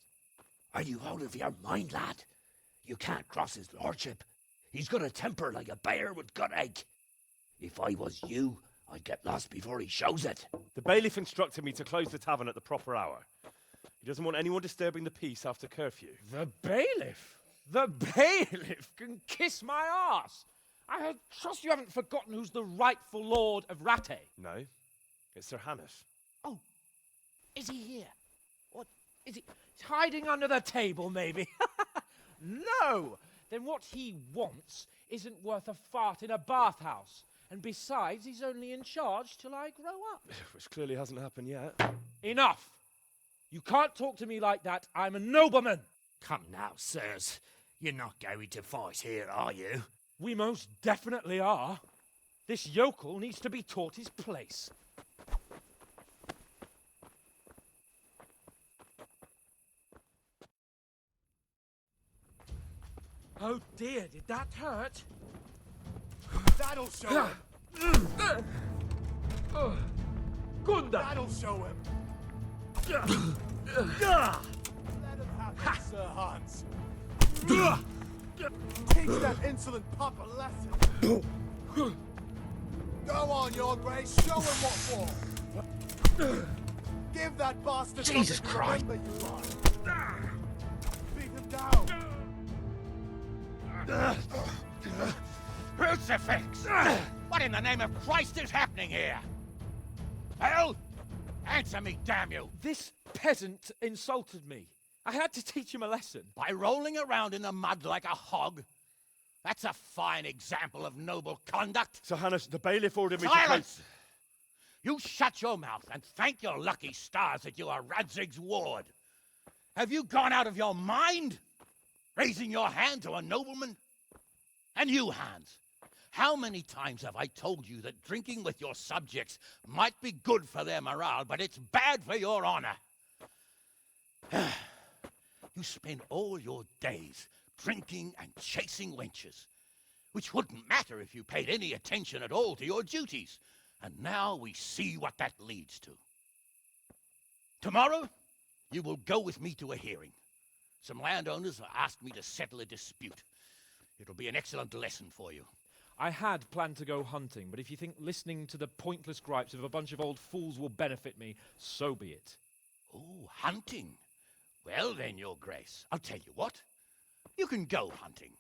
Are you out of your mind, lad? You can't cross his lordship. He's got a temper like a bear with gut ache. If I was you, I'd get lost before he shows it. The bailiff instructed me to close the tavern at the proper hour. He doesn't want anyone disturbing the peace after curfew. The bailiff? The bailiff can kiss my arse. I trust you haven't forgotten who's the rightful lord of Rattay'a. No, it's Sir Hannes. Oh, is he here? What is he? He's hiding under the table, maybe. No! Then what he wants isn't worth a fart in a bathhouse. And besides, he's only in charge till I grow up. Which clearly hasn't happened yet. Enough! You can't talk to me like that. I'm a nobleman. Come now, sirs. You're not going to fight here, are you? We most definitely are. This yokel needs to be taught his place. Oh dear, did that hurt? That'll show him. Gunda! That'll show him. Let him have it, Sir Hans. Teach that insolent pup a lesson. Go on, Your Grace. Show him what for. Give that bastard Jesus Christ! That you like. Beat him down. Crucifix! What in the name of Christ is happening here? Hell? Answer me, damn you! This peasant insulted me. I had to teach him a lesson. By rolling around in the mud like a hog? That's a fine example of noble conduct. Sir Hannes, the bailiff ordered me Silence! to... You shut your mouth and thank your lucky stars that you are Radzig's ward. Have you gone out of your mind? Raising your hand to a nobleman? And you, Hans, how many times have I told you that drinking with your subjects might be good for their morale, but it's bad for your honor? You spend all your days drinking and chasing wenches, which wouldn't matter if you paid any attention at all to your duties. And now we see what that leads to. Tomorrow, you will go with me to a hearing. Some landowners have asked me to settle a dispute. It'll be an excellent lesson for you. I had planned to go hunting, but if you think listening to the pointless gripes of a bunch of old fools will benefit me, so be it. Oh, hunting. Well then, Your Grace, I'll tell you what. You can go hunting.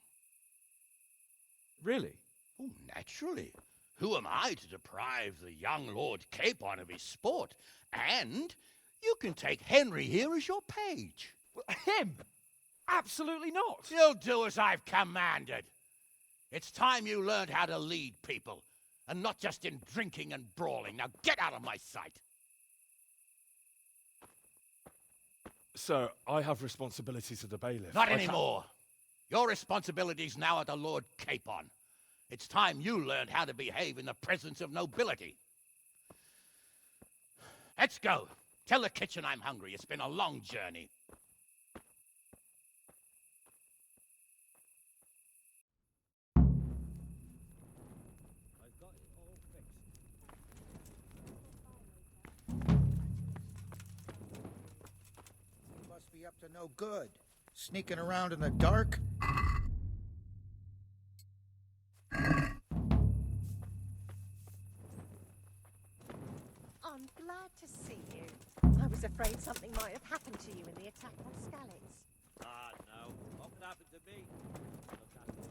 Really? Oh, naturally. Who am I to deprive the young Lord Capon of his sport? And you can take Henry here as your page. Him? Absolutely not. You'll do as I've commanded. It's time you learned how to lead people, and not just in drinking and brawling. Now get out of my sight. Sir, I have responsibilities to the bailiff. Not anymore. Your responsibilities now are the Lord Capon. It's time you learned how to behave in the presence of nobility. Let's go. Tell the kitchen I'm hungry. It's been a long journey. I've got it all fixed. You must be up to no good. Sneaking around in the dark? I'm glad to see you. I was afraid something might have happened to you in the attack on Skalitz'i. Ah, no. What could happen to me? Look at me.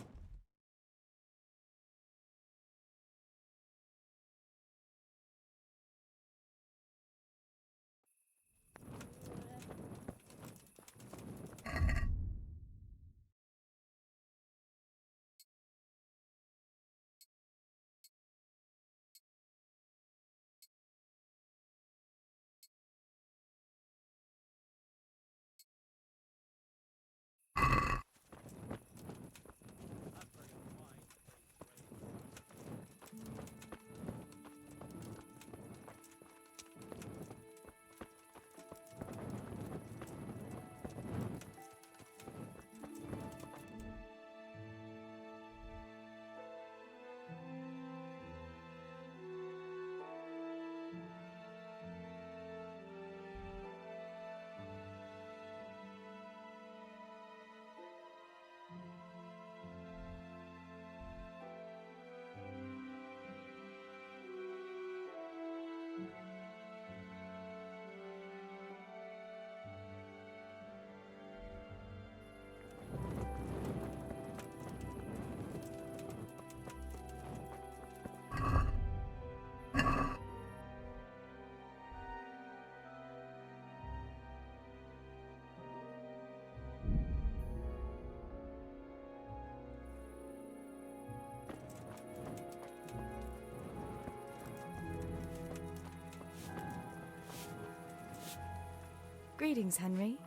Greetings, Henry.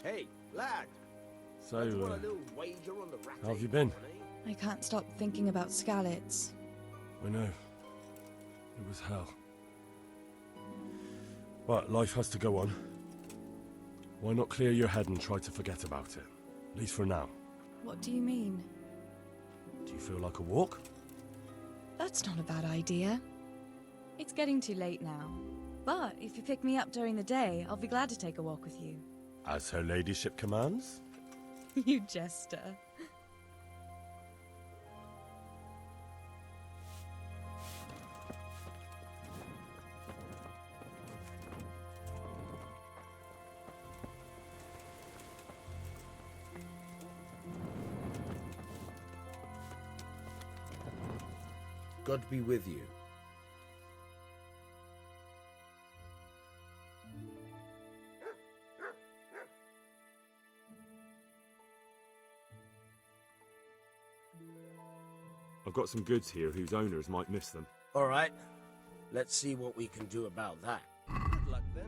Hey, lad. So, Want a little wager on the how have you been? I can't stop thinking about Skalitz'i. I know. It was hell. But life has to go on. Why not clear your head and try to forget about it? At least for now. What do you mean? Do you feel like a walk? That's not a bad idea. It's getting too late now. But if you pick me up during the day, I'll be glad to take a walk with you. As her ladyship commands? You jester. God be with you. I've got some goods here whose owners might miss them. All right. Let's see what we can do about that. Good luck then.